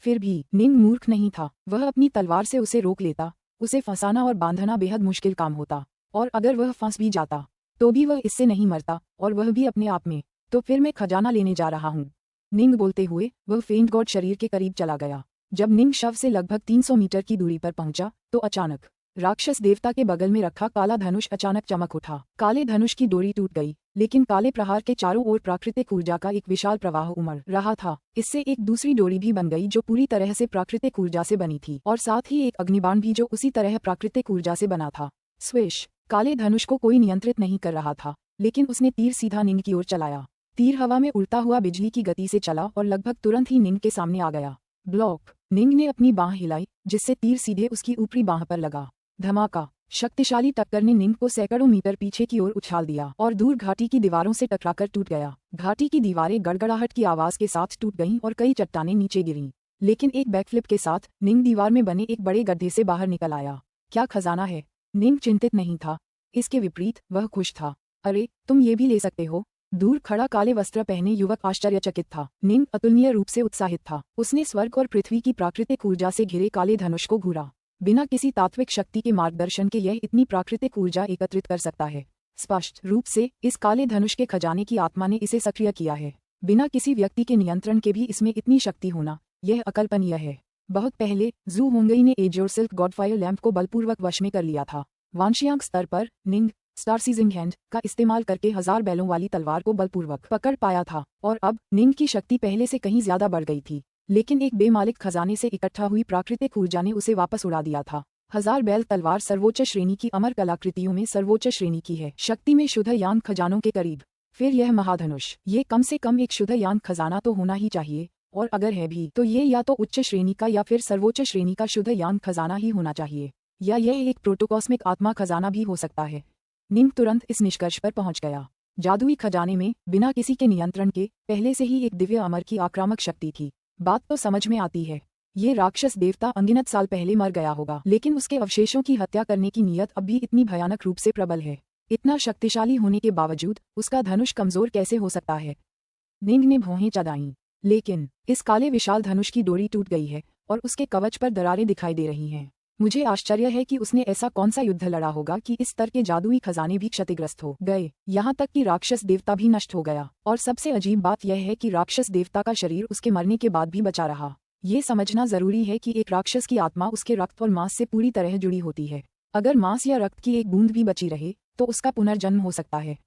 फिर भी निंग मूर्ख नहीं था। वह अपनी तलवार से उसे रोक लेता। उसे फंसाना और बांधना बेहद मुश्किल काम होता, और अगर वह फंस भी जाता तो भी वह इससे नहीं मरता, और वह भी अपने आप में। तो फिर मैं खजाना लेने जा रहा हूँ। निंग बोलते हुए वह फेंट गॉड शरीर के करीब चला गया। जब निंग शव से लगभग 300 मीटर की दूरी पर पहुंचा तो अचानक राक्षस देवता के बगल में रखा काला धनुष अचानक चमक उठा। काले धनुष की डोरी टूट गई, लेकिन काले प्रहार के चारों ओर प्राकृतिक ऊर्जा का एक विशाल प्रवाह उमड़ रहा था। इससे एक दूसरी डोरी भी बन गई जो पूरी तरह से प्राकृतिक ऊर्जा से बनी थी, और साथ ही एक अग्निबाण भी जो उसी तरह प्राकृतिक ऊर्जा से बना था। स्विश! काले धनुष को कोई नियंत्रित नहीं कर रहा था, लेकिन उसने तीर सीधा निंग की ओर चलाया। तीर हवा में उड़ता हुआ बिजली की गति से चला और लगभग तुरंत ही निंग के सामने आ गया। ब्लॉक! निंग ने अपनी बांह हिलाई, जिससे तीर सीधे उसकी ऊपरी बांह पर लगा। धमाका! शक्तिशाली टक्कर ने निंग को सैकड़ों मीटर पीछे की ओर उछाल दिया और दूर घाटी की दीवारों से टकराकर टूट गया। घाटी की दीवारें गड़गड़ाहट की आवाज के साथ टूट गईं और कई चट्टानें नीचे गिरीं, लेकिन एक बैकफ्लिप के साथ निंग दीवार में बने एक बड़े गड्ढे से बाहर निकल आया। क्या खजाना है? निंग चिंतित नहीं था, इसके विपरीत वह खुश था। अरे, तुम ये भी ले सकते हो? दूर खड़ा काले वस्त्र पहने युवक आश्चर्यचकित था। निंग अतुलनीय रूप से उत्साहित था। उसने स्वर्ग और पृथ्वी की प्राकृतिक ऊर्जा से घिरे काले धनुष को घूरा। बिना किसी तात्विक शक्ति के मार्गदर्शन के यह इतनी प्राकृतिक ऊर्जा एकत्रित कर सकता है। स्पष्ट रूप से इस काले धनुष के खजाने की आत्मा ने इसे सक्रिय किया है। बिना किसी व्यक्ति के नियंत्रण के भी इसमें इतनी शक्ति होना, यह अकल्पनीय है। बहुत पहले जू होंगई ने एज योरसेल्फ गॉडफायर लैंप को बलपूर्वक वश में कर लिया था। वांशियांक स्तर पर निंग स्टार सीजिंग हैंड का इस्तेमाल करके 1000 बैलों वाली तलवार को बलपूर्वक पकड़ पाया था, और अब निंग की शक्ति पहले से कहीं ज्यादा बढ़ गई थी। लेकिन एक बेमालिक खजाने से इकट्ठा हुई प्राकृतिक ऊर्जा ने उसे वापस उड़ा दिया था। 1000 बैल तलवार सर्वोच्च श्रेणी की अमर कलाकृतियों में सर्वोच्च श्रेणी की है। शक्ति में शुद्ध यान खजानों के करीब फिर यह महाधनुष, ये कम से कम एक शुद्ध यान खजाना तो होना ही चाहिए, और अगर है भी तो ये या तो उच्च श्रेणी का या फिर सर्वोच्च श्रेणी का शुद्ध यान खजाना ही होना चाहिए, या यह एक प्रोटोकॉस्मिक आत्मा खजाना भी हो सकता है। निंग तुरंत इस निष्कर्ष पर पहुंच गया। जादुई खजाने में बिना किसी के नियंत्रण के पहले से ही एक दिव्य अमर की आक्रामक शक्ति थी। बात तो समझ में आती है, ये राक्षस देवता अनगिनत साल पहले मर गया होगा, लेकिन उसके अवशेषों की हत्या करने की नीयत अब भी इतनी भयानक रूप से प्रबल है। इतना शक्तिशाली होने के बावजूद उसका धनुष कमजोर कैसे हो सकता है? निंग ने भौहें चढ़ाईं। लेकिन इस काले विशाल धनुष की डोरी टूट गई है और उसके कवच पर दरारें दिखाई दे रही हैं। मुझे आश्चर्य है कि उसने ऐसा कौन सा युद्ध लड़ा होगा कि इस स्तर के जादुई खजाने भी क्षतिग्रस्त हो गए, यहाँ तक कि राक्षस देवता भी नष्ट हो गया। और सबसे अजीब बात यह है कि राक्षस देवता का शरीर उसके मरने के बाद भी बचा रहा। ये समझना जरूरी है कि एक राक्षस की आत्मा उसके रक्त और मांस से पूरी तरह जुड़ी होती है। अगर मांस या रक्त की एक बूंद भी बची रहे तो उसका पुनर्जन्म हो सकता है।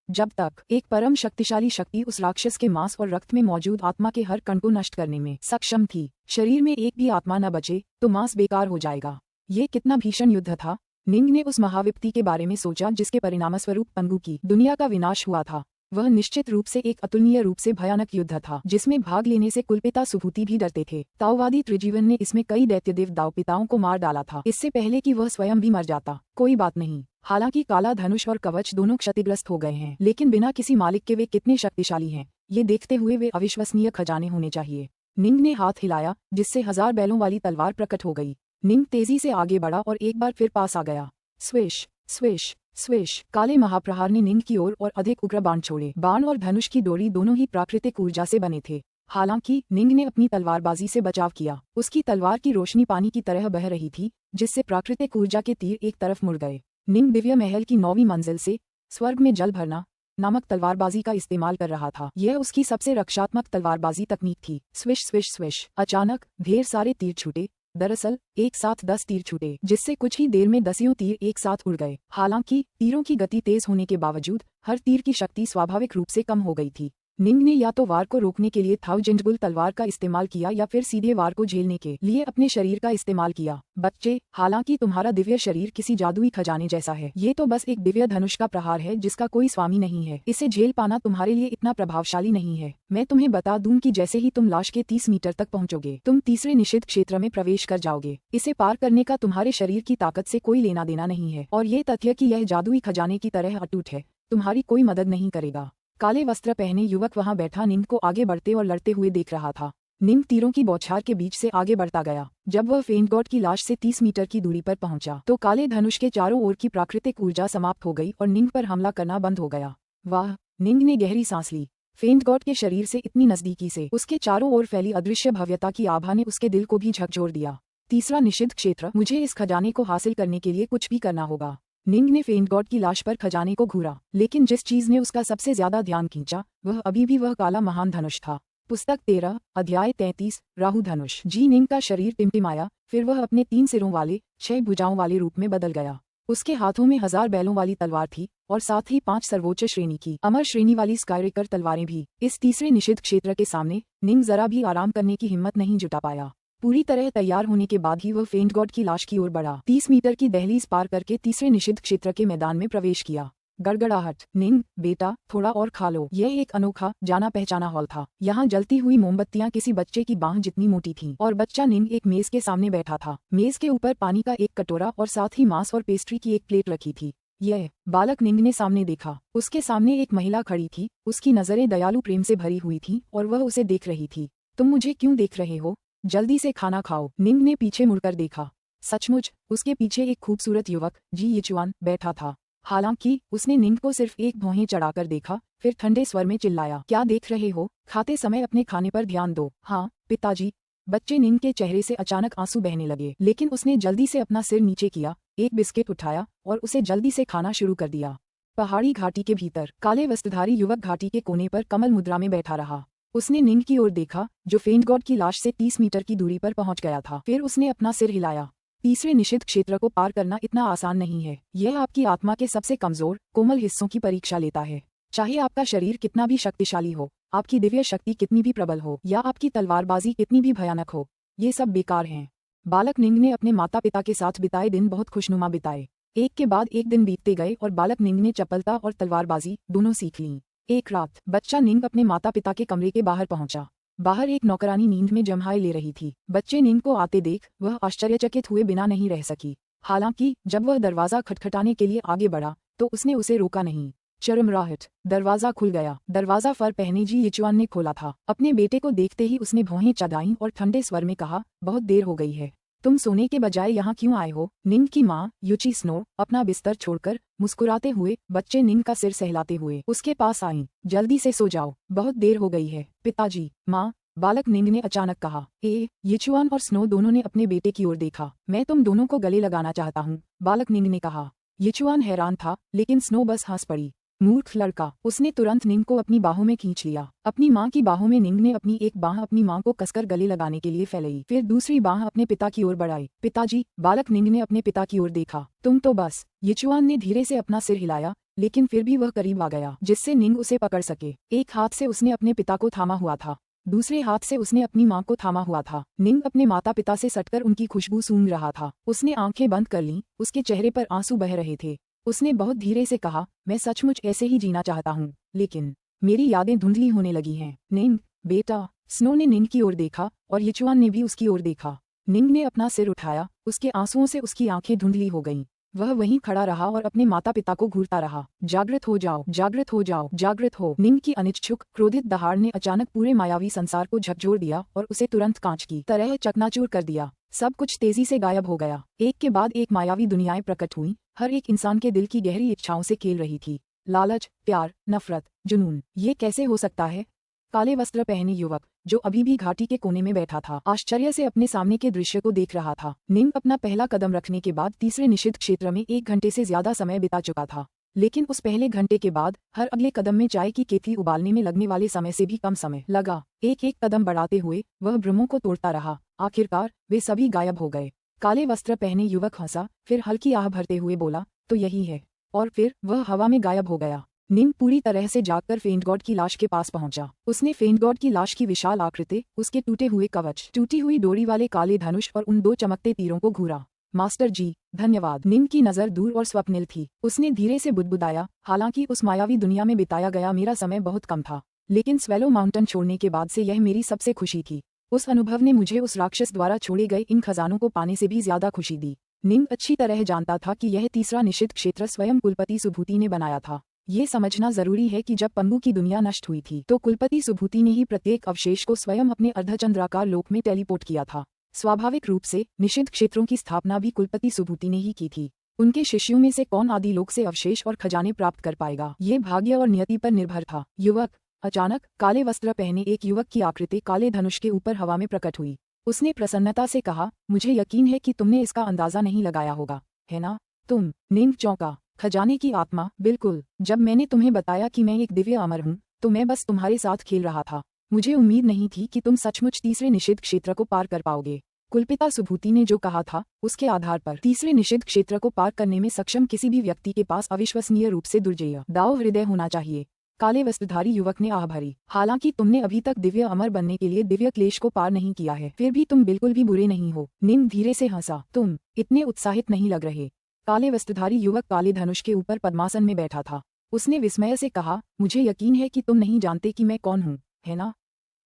जब तक एक परम शक्तिशाली शक्ति उस राक्षस के मांस और रक्त में मौजूद आत्मा के हर कण को नष्ट करने में सक्षम थी, शरीर में एक भी आत्मा न बचे तो मांस बेकार हो जाएगा। ये कितना भीषण युद्ध था। निंग ने उस महाविपत्ति के बारे में सोचा जिसके परिणामस्वरूप पंगु की दुनिया का विनाश हुआ था। वह निश्चित रूप से एक अतुलनीय रूप से भयानक युद्ध था, जिसमें भाग लेने से कुलपिता सुभूति भी डरते थे। ताओवादी त्रिजीवन ने इसमें कई दैत्यदेव दावपिताओं को मार डाला था, इससे पहले कि वह स्वयं भी मर जाता। कोई बात नहीं, हालांकि काला धनुष और कवच दोनों क्षतिग्रस्त हो गए हैं, लेकिन बिना किसी मालिक के वे कितने शक्तिशाली हैं, ये देखते हुए वे अविश्वसनीय खजाने होने चाहिए। निंग ने हाथ हिलाया, जिससे 1000 बैलों वाली तलवार प्रकट हो गई। निंग तेजी से आगे बढ़ा और एक बार फिर पास आ गया। स्विश स्विश स्विश, काले महाप्रहार ने निंग की ओर और अधिक उग्र बाण छोड़े। बाण और धनुष की डोरी दोनों ही प्राकृतिक ऊर्जा से बने थे। हालांकि निंग ने अपनी तलवारबाजी से बचाव किया। उसकी तलवार की रोशनी पानी की तरह बह रही थी, जिससे प्राकृतिक ऊर्जा के तीर एक तरफ मुड़ गए। निंग दिव्य महल की 9वीं मंजिल से स्वर्ग में जल भरना नामक तलवारबाजी का इस्तेमाल कर रहा था। यह उसकी सबसे रक्षात्मक तलवारबाजी तकनीक थी। स्विश स्विश स्विश, अचानक ढेर सारे तीर छूटे। दरअसल एक साथ 10 तीर छूटे, जिससे कुछ ही देर में 10 तीर एक साथ उड़ गए। हालांकि तीरों की गति तेज होने के बावजूद हर तीर की शक्ति स्वाभाविक रूप से कम हो गई थी। निंग ने या तो वार को रोकने के लिए थाउजेंडबुल तलवार का इस्तेमाल किया या फिर सीधे वार को झेलने के लिए अपने शरीर का इस्तेमाल किया। बच्चे, हालांकि तुम्हारा दिव्य शरीर किसी जादुई खजाने जैसा है, ये तो बस एक दिव्य धनुष का प्रहार है जिसका कोई स्वामी नहीं है। इसे झेल पाना तुम्हारे लिए इतना प्रभावशाली नहीं है। मैं तुम्हें बता दूं कि जैसे ही तुम लाश के 30 मीटर तक पहुंचोगे, तुम तीसरे निषिद्ध क्षेत्र में प्रवेश कर जाओगे। इसे पार करने का तुम्हारे शरीर की ताकत से कोई लेना देना नहीं है, और ये तथ्य कि यह जादुई खजाने की तरह अटूट है तुम्हारी कोई मदद नहीं करेगा। काले वस्त्र पहने युवक वहां बैठा निंग को आगे बढ़ते और लड़ते हुए देख रहा था। निंग तीरों की बौछार के बीच से आगे बढ़ता गया। जब वह फेंट गॉड की लाश से 30 मीटर की दूरी पर पहुंचा तो काले धनुष के चारों ओर की प्राकृतिक ऊर्जा समाप्त हो गई और निंग पर हमला करना बंद हो गया। वाह, निंग ने गहरी सांस ली। फेंट गॉड के शरीर से इतनी नजदीकी से उसके चारों ओर फैली अदृश्य भव्यता की आभा ने उसके दिल को भी झकझोर दिया। तीसरा निषिद्ध क्षेत्र, मुझे इस खजाने को हासिल करने के लिए कुछ भी करना होगा। निंग ने फेंट गॉड की लाश पर खजाने को घूरा, लेकिन जिस चीज ने उसका सबसे ज्यादा ध्यान खींचा वह अभी भी वह काला महान धनुष था। पुस्तक 13, अध्याय 33, राहु धनुष। जी निंग का शरीर टिमटिमाया, फिर वह अपने 3 सिरों वाले 6 भुजाओं वाले रूप में बदल गया। उसके हाथों में 1000 बैलों वाली तलवार थी और साथ ही 5 सर्वोच्च श्रेणी की अमर श्रेणी वाली स्काईरेकर तलवारें भी। इस तीसरे निषिद्ध क्षेत्र के सामने निंग जरा भी आराम करने की हिम्मत नहीं जुटा पाया। पूरी तरह तैयार होने के बाद ही वह फेंट गॉड की लाश की ओर बढ़ा। 30 मीटर की दहलीज पार करके तीसरे निषिद्ध क्षेत्र के मैदान में प्रवेश किया। गड़गड़ाहट। निंग, बेटा थोड़ा और खा लो। यह एक अनोखा जाना पहचाना हॉल था। यहाँ जलती हुई मोमबत्तियां किसी बच्चे की बांह जितनी मोटी थीं और बच्चा निंग एक मेज के सामने बैठा था। मेज के ऊपर पानी का एक कटोरा और साथ ही मांस और पेस्ट्री की एक प्लेट रखी थी। यह बालक निंग ने सामने देखा। उसके सामने एक महिला खड़ी थी। उसकी नजरें दयालु प्रेम से भरी हुई थीं और वह उसे देख रही थी। तुम मुझे क्यों देख रहे हो? जल्दी से खाना खाओ। निंग ने पीछे मुड़कर देखा। सचमुच उसके पीछे एक खूबसूरत युवक जी यिचुआन बैठा था। हालांकि उसने निंग को सिर्फ एक भौहें चढ़ाकर देखा, फिर ठंडे स्वर में चिल्लाया, क्या देख रहे हो? खाते समय अपने खाने पर ध्यान दो। हाँ पिताजी। बच्चे निंग के चेहरे से अचानक आंसू बहने लगे, लेकिन उसने जल्दी से अपना सिर नीचे किया, एक बिस्किट उठाया और उसे जल्दी से खाना शुरू कर दिया। पहाड़ी घाटी के भीतर काले वस्त्रधारी युवक घाटी के कोने पर कमल मुद्रा में बैठा रहा। उसने निंग की ओर देखा, जो फेंट गॉड की लाश से 30 मीटर की दूरी पर पहुंच गया था। फिर उसने अपना सिर हिलाया। तीसरे निषिद्ध क्षेत्र को पार करना इतना आसान नहीं है। यह आपकी आत्मा के सबसे कमजोर, कोमल हिस्सों की परीक्षा लेता है। चाहे आपका शरीर कितना भी शक्तिशाली हो, आपकी दिव्य शक्ति कितनी भी प्रबल हो, या आपकी तलवारबाजी कितनी भी भयानक हो, ये सब बेकार हैं। बालक निंग ने अपने माता पिता के साथ बिताए दिन बहुत खुशनुमा बिताए। एक के बाद एक दिन बीतते गए और बालक निंग ने चपलता और तलवारबाजी दोनों सीख लीं। एक रात बच्चा निंग अपने माता पिता के कमरे के बाहर पहुंचा। बाहर एक नौकरानी नींद में जम्हाई ले रही थी। बच्चे निंग को आते देख वह आश्चर्यचकित हुए बिना नहीं रह सकी। हालांकि जब वह दरवाजा खटखटाने के लिए आगे बढ़ा तो उसने उसे रोका नहीं। चरमराहट, दरवाजा खुल गया। दरवाजा फर पहने जी यिचुआन ने खोला था। अपने बेटे को देखते ही उसने भौहें चढ़ाईं और ठंडे स्वर में कहा, बहुत देर हो गई है, तुम सोने के बजाय यहाँ क्यों आए हो? निंग की माँ युची स्नो अपना बिस्तर छोड़कर मुस्कुराते हुए बच्चे निंग का सिर सहलाते हुए उसके पास आईं। जल्दी से सो जाओ, बहुत देर हो गई है। पिताजी, माँ, बालक निंग ने अचानक कहा। यिचुआन और स्नो दोनों ने अपने बेटे की ओर देखा। मैं तुम दोनों को गले लगाना चाहता हूँ, बालक निंग ने कहा। यिचुआन हैरान था लेकिन स्नो बस हंस पड़ी। मूर्ख लड़का, उसने तुरंत निंग को अपनी बाहों में खींच लिया। अपनी माँ की बाहों में निंग ने अपनी एक बाह अपनी माँ को कसकर गले लगाने के लिए फैलाई, फिर दूसरी बाह अपने पिता की ओर बढ़ाई। पिताजी, बालक निंग ने अपने पिता की ओर देखा। तुम तो बस। यिचुआन ने धीरे से अपना सिर हिलाया लेकिन फिर भी वह करीब आ गया जिससे निंग उसे पकड़ सके। एक हाथ से उसने अपने पिता को थामा हुआ था, दूसरे हाथ से उसने अपनी माँ को थामा हुआ था। निंग अपने माता पिता से सटकर उनकी खुशबू सूंघ रहा था। उसने आंखें बंद कर लीं, उसके चेहरे पर आंसू बह रहे थे। उसने बहुत धीरे से कहा, मैं सचमुच ऐसे ही जीना चाहता हूँ, लेकिन मेरी यादें धुंधली होने लगी हैं। निंग, बेटा। स्नो ने निंग की ओर देखा और यिचुआन ने भी उसकी ओर देखा। निंग ने अपना सिर उठाया, उसके आंसुओं से उसकी आंखें धुंधली हो गईं। वह वहीं खड़ा रहा और अपने माता पिता को घूरता रहा। जागृत हो जाओ, जागृत हो जाओ, जागृत हो। निंग की अनिच्छुक क्रोधित दहाड़ ने अचानक पूरे मायावी संसार को झकझोर दिया और उसे तुरंत कांच की तरह चकनाचूर कर दिया। सब कुछ तेजी से गायब हो गया। एक के बाद एक मायावी दुनियाएं प्रकट हुईं, हर एक इंसान के दिल की गहरी इच्छाओं से खेल रही थी। लालच, प्यार, नफरत, जुनून। ये कैसे हो सकता है? काले वस्त्र पहने युवक जो अभी भी घाटी के कोने में बैठा था आश्चर्य से अपने सामने के दृश्य को देख रहा था। निंग अपना पहला कदम रखने के बाद तीसरे निषिद्ध क्षेत्र में 1 घंटे से ज्यादा समय बिता चुका था, लेकिन उस पहले घंटे के बाद हर अगले कदम में चाय की केतली उबालने में लगने वाले समय से भी कम समय लगा। एक एक कदम बढ़ाते हुए वह भ्रमों को तोड़ता रहा। आखिरकार वे सभी गायब हो गए। काले वस्त्र पहने युवक हंसा, फिर हल्की आह भरते हुए बोला, तो यही है। और फिर वह हवा में गायब हो गया। निंग पूरी तरह से जागकर फेंटगॉड की लाश के पास पहुंचा। उसने फेंटगॉड की लाश की विशाल आकृति, उसके टूटे हुए कवच, टूटी हुई डोरी वाले काले धनुष और उन 2 चमकते तीरों को घूरा। मास्टर जी, धन्यवाद। निंग की नजर दूर और स्वप्निल थी। उसने धीरे से बुदबुदाया, हालांकि उस मायावी दुनिया में बिताया गया मेरा समय बहुत कम था, लेकिन स्वेलो माउंटेन छोड़ने के बाद से यह मेरी सबसे खुशी थी। उस अनुभव ने मुझे उस राक्षस द्वारा छोड़े गए इन खजानों को पाने से भी ज्यादा खुशी दी। निंग अच्छी तरह जानता था कि यह तीसरा निषिद्ध क्षेत्र स्वयं कुलपति सुभूति ने बनाया था। ये समझना जरूरी है कि जब पंगु की दुनिया नष्ट हुई थी तो कुलपति सुभूति ने ही प्रत्येक अवशेष को स्वयं अपने अर्धचंद्राकार लोक में टेलीपोर्ट किया था। स्वाभाविक रूप से निषिद्ध क्षेत्रों की स्थापना भी कुलपति सुभूति ने ही की थी। उनके शिष्यों में से कौन आदि लोक से अवशेष और खजाने प्राप्त कर पाएगा, ये भाग्य और नियति पर निर्भर था। युवक। अचानक काले वस्त्र पहने एक युवक की आकृति काले धनुष के ऊपर हवा में प्रकट हुई। उसने प्रसन्नता से कहा, मुझे यकीन है कि तुमने इसका अंदाजा नहीं लगाया होगा, है ना? तुम। निंग चौंका। खजाने की आत्मा, बिल्कुल। जब मैंने तुम्हें बताया कि मैं एक दिव्य अमर हूँ तो मैं बस तुम्हारे साथ खेल रहा था। मुझे उम्मीद नहीं थी कि तुम सचमुच तीसरे निषिद्ध क्षेत्र को पार कर पाओगे। कुलपिता सुभूति ने जो कहा था उसके आधार पर तीसरे निषिद्ध क्षेत्र को पार करने में सक्षम किसी भी व्यक्ति के पास अविश्वसनीय रूप से दुर्जेय दाव हृदय होना चाहिए। काले वस्त्रधारी युवक ने आह भरी। हालांकि तुमने अभी तक दिव्य अमर बनने के लिए दिव्य क्लेश को पार नहीं किया है, फिर भी तुम बिल्कुल भी बुरे नहीं हो। निंग धीरे से हंसा। तुम इतने उत्साहित नहीं लग रहे। काले वस्त्रधारी युवक काले धनुष के ऊपर पद्मासन में बैठा था। उसने विस्मय से कहा, मुझे यकीन है कि तुम नहीं जानते कि मैं कौन हूँ, है ना?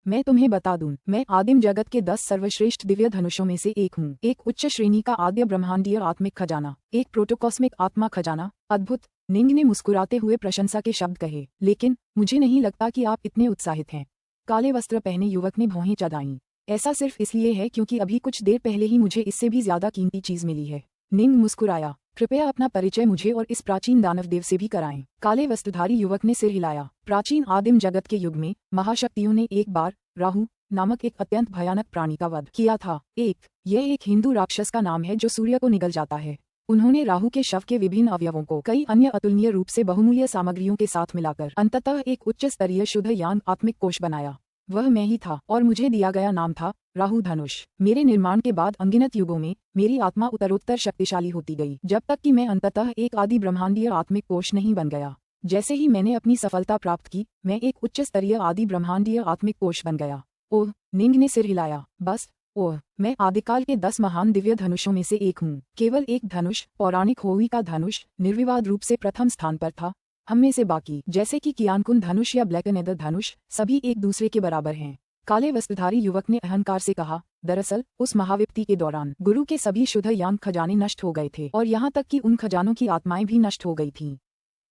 मैं तुम्हें बता दूं, मैं आदिम जगत के 10 सर्वश्रेष्ठ दिव्य धनुषों में से एक हूँ। एक उच्च श्रेणी का आद्य ब्रह्मांडीय आत्मिक खजाना, एक प्रोटोकॉस्मिक आत्मा खजाना। अद्भुत। निंग ने मुस्कुराते हुए प्रशंसा के शब्द कहे, लेकिन मुझे नहीं लगता कि आप इतने उत्साहित हैं। काले वस्त्र पहने युवक ने भौहें चढ़ाईं। ऐसा सिर्फ इसलिए है क्योंकि अभी कुछ देर पहले ही मुझे इससे भी ज्यादा कीमती चीज मिली है। निंग मुस्कुराया। कृपया अपना परिचय मुझे और इस प्राचीन दानव देव से भी कराएं। काले वस्त्रधारी युवक ने सिर हिलाया। प्राचीन आदिम जगत के युग में महाशक्तियों ने एक बार राहु नामक एक अत्यंत भयानक प्राणी का वध किया था। यह एक हिंदू राक्षस का नाम है जो सूर्य को निगल जाता है। उन्होंने राहु के शव के विभिन्न अवयवों को कई अन्य अतुलनीय रूप से बहुमूल्य सामग्रियों के साथ मिलाकर अंततः एक उच्च स्तरीय शुद्ध यान आत्मिक कोश बनाया। वह मैं ही था और मुझे दिया गया नाम था राहु धनुष। मेरे निर्माण के बाद अनगिनत युगों में मेरी आत्मा उत्तरोत्तर शक्तिशाली होती गई, जब तक कि मैं अंततः एक आदि ब्रह्मांडीय आत्मिक कोश नहीं बन गया। जैसे ही मैंने अपनी सफलता प्राप्त की, मैं एक उच्च स्तरीय आदि ब्रह्मांडीय आत्मिक कोश बन गया। ओह, निंग ने सिर हिलाया। बस ओह, मैं आदिकाल के 10 महान दिव्य धनुषों में से एक हूँ। केवल एक धनुष, पौराणिक होवी का धनुष, निर्विवाद रूप से प्रथम स्थान पर था। हम में से बाकी जैसे कि कियानकुन धनुष या ब्लैक एनेदर धनुष सभी एक दूसरे के बराबर हैं। काले वस्त्रधारी युवक ने अहंकार से कहा, दरअसल उस महाविपत्ति के दौरान गुरु के सभी शुद्ध यांग खजाने नष्ट हो गए थे और यहाँ तक कि उन खजानों की आत्माएं भी नष्ट हो गई थीं।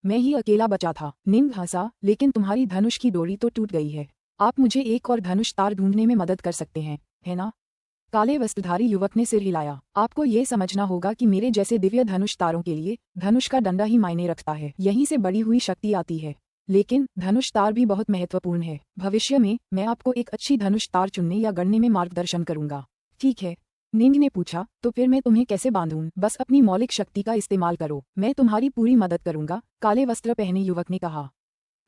मैं ही अकेला बचा था। निंग हंसा, लेकिन तुम्हारी धनुष की डोरी तो टूट गई है। आप मुझे एक और धनुष तार ढूंढने में मदद कर सकते हैं, है ना? काले वस्त्रधारी युवक ने सिर हिलाया। आपको ये समझना होगा कि मेरे जैसे दिव्य धनुष तारों के लिए धनुष का डंडा ही मायने रखता है। यहीं से बड़ी हुई शक्ति आती है। लेकिन धनुष तार भी बहुत महत्वपूर्ण है। भविष्य में मैं आपको एक अच्छी धनुष तार चुनने या गढ़ने में मार्गदर्शन करूंगा। ठीक है? निंग ने पूछा, तो फिर मैं तुम्हें कैसे बांधूं? बस अपनी मौलिक शक्ति का इस्तेमाल करो, मैं तुम्हारी पूरी मदद करूंगा, काले वस्त्र पहने युवक ने कहा।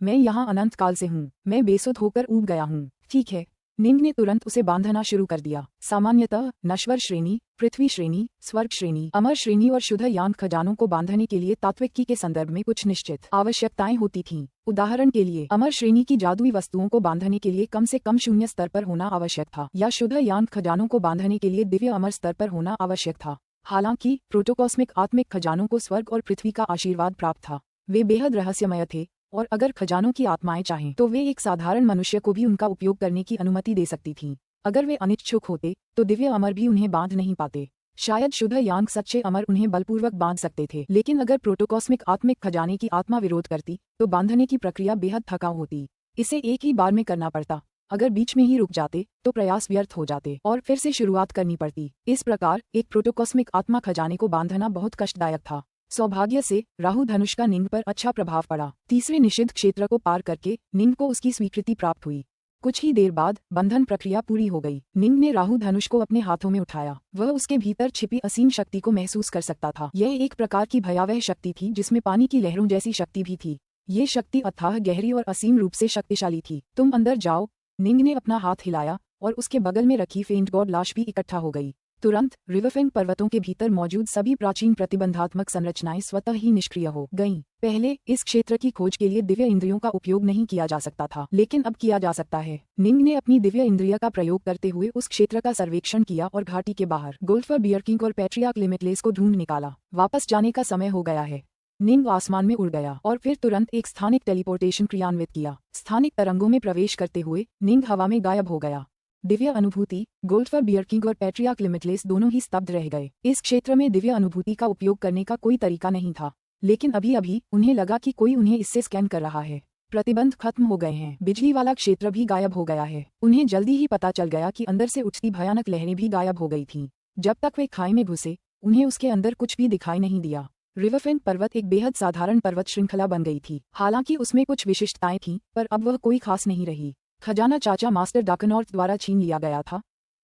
मैं यहाँ अनंत काल से हूँ, मैं बेसुध होकर ऊब गया हूँ। ठीक है। निंग ने तुरंत उसे बांधना शुरू कर दिया। सामान्यतः नश्वर श्रेणी, पृथ्वी श्रेणी, स्वर्ग श्रेणी, अमर श्रेणी और शुद्ध यांग खजानों को बांधने के लिए तात्विकी के संदर्भ में कुछ निश्चित आवश्यकताएं होती थीं। उदाहरण के लिए अमर श्रेणी की जादुई वस्तुओं को बांधने के लिए कम से कम 0 स्तर पर होना आवश्यक था, या शुद्ध यांग खजानों को बांधने के लिए दिव्य अमर स्तर पर होना आवश्यक था। हालांकि प्रोटोकॉस्मिक आत्मिक खजानों को स्वर्ग और पृथ्वी का आशीर्वाद प्राप्त था। वे बेहद रहस्यमय थे, और अगर खजानों की आत्माएं चाहें तो वे एक साधारण मनुष्य को भी उनका उपयोग करने की अनुमति दे सकती थीं। अगर वे अनिच्छुक होते तो दिव्य अमर भी उन्हें बांध नहीं पाते। शायद शुद्ध यांग सच्चे अमर उन्हें बलपूर्वक बांध सकते थे, लेकिन अगर प्रोटोकॉस्मिक आत्मिक खजाने की आत्मा विरोध करती तो बांधने की प्रक्रिया बेहद थकाऊ होती। इसे एक ही बार में करना पड़ता। अगर बीच में ही रुक जाते तो प्रयास व्यर्थ हो जाते और फिर से शुरुआत करनी पड़ती। इस प्रकार एक प्रोटोकॉस्मिक आत्मा खजाने को बांधना बहुत कष्टदायक था। सौभाग्य से राहु धनुष का निंग पर अच्छा प्रभाव पड़ा। तीसरे निषिद्ध क्षेत्र को पार करके निंग को उसकी स्वीकृति प्राप्त हुई। कुछ ही देर बाद बंधन प्रक्रिया पूरी हो गई। निंग ने राहु धनुष को अपने हाथों में उठाया। वह उसके भीतर छिपी असीम शक्ति को महसूस कर सकता था। यह एक प्रकार की भयावह शक्ति थी जिसमें पानी की लहरों जैसी शक्ति भी थी। ये शक्ति अथाह, गहरी और असीम रूप से शक्तिशाली थी। तुम अंदर जाओ। निंग ने अपना हाथ हिलाया और उसके बगल में रखी फेंट गॉड लाश भी इकट्ठा हो गई। तुरंत रिवरफेंग पर्वतों के भीतर मौजूद सभी प्राचीन प्रतिबंधात्मक संरचनाएं स्वतः ही निष्क्रिय हो गईं। पहले इस क्षेत्र की खोज के लिए दिव्य इंद्रियों का उपयोग नहीं किया जा सकता था, लेकिन अब किया जा सकता है। निंग ने अपनी दिव्य इंद्रिय का प्रयोग करते हुए उस क्षेत्र का सर्वेक्षण किया और घाटी के बाहर गोल्फर बियरकिंग और पैट्रियार्क लिमिटलेस को ढूंढ निकाला। वापस जाने का समय हो गया है। निंग आसमान में उड़ गया और फिर तुरंत एक स्थानिक टेलीपोर्टेशन क्रियान्वित किया। स्थानिक तरंगों में प्रवेश करते हुए निंग हवा में गायब हो गया। दिव्य अनुभूति, गोल्फर बियरकिंग और पैट्रियार्क लिमिटलेस दोनों ही स्तब्ध रह गए। इस क्षेत्र में दिव्य अनुभूति का उपयोग करने का कोई तरीका नहीं था, लेकिन अभी अभी उन्हें लगा कि कोई उन्हें इससे स्कैन कर रहा है। प्रतिबंध खत्म हो गए हैं। बिजली वाला क्षेत्र भी गायब हो गया है। उन्हें जल्दी ही पता चल गया कि अंदर से उठती भयानक लहरें भी गायब हो गई थीं। जब तक वे खाई में घुसे उन्हें उसके अंदर कुछ भी दिखाई नहीं दिया। रिवरफेंग पर्वत एक बेहद साधारण पर्वत श्रृंखला बन गई थी। हालांकि उसमें कुछ विशिष्टताएं थीं, पर अब वह कोई खास नहीं रही। खजाना चाचा मास्टर डाकनॉर्थ द्वारा छीन लिया गया था।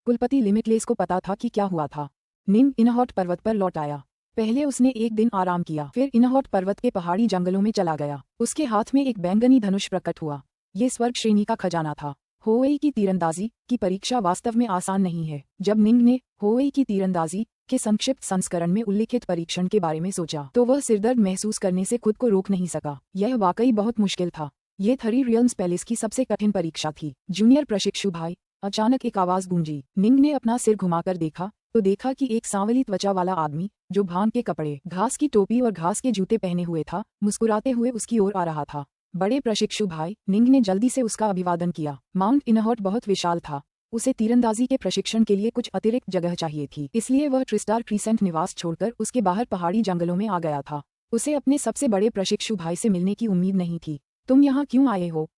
कुलपति लिमिटलेस को पता था कि क्या हुआ था। निंग इनहॉट पर्वत पर लौट आया। पहले उसने एक दिन आराम किया, फिर इनहॉट पर्वत के पहाड़ी जंगलों में चला गया। उसके हाथ में एक बैंगनी धनुष प्रकट हुआ। ये स्वर्ग श्रेणी का खजाना था। होवेई की तीरंदाजी की परीक्षा वास्तव में आसान नहीं है। जब निंग ने होवेई की तीरंदाजी के संक्षिप्त संस्करण में उल्लिखित परीक्षण के बारे में सोचा तो वह सिरदर्द महसूस करने से खुद को रोक नहीं सका। यह वाकई बहुत मुश्किल था। ये 3 रियल्म्स पैलेस की सबसे कठिन परीक्षा थी। जूनियर प्रशिक्षु भाई, अचानक एक आवाज गूंजी। निंग ने अपना सिर घुमाकर देखा तो देखा कि एक सांवली त्वचा वाला आदमी जो भांग के कपड़े, घास की टोपी और घास के जूते पहने हुए था, मुस्कुराते हुए उसकी ओर आ रहा था। बड़े प्रशिक्षु भाई, निंग ने जल्दी से उसका अभिवादन किया। माउंट इनहॉट बहुत विशाल था। उसे तीरंदाजी के प्रशिक्षण के लिए कुछ अतिरिक्त जगह चाहिए थी, इसलिए वह ट्रिस्टार क्रीसेंट निवास छोड़कर उसके बाहर पहाड़ी जंगलों में आ गया था। उसे अपने सबसे बड़े प्रशिक्षु भाई से मिलने की उम्मीद नहीं थी। तुम यहाँ क्यों आए हो?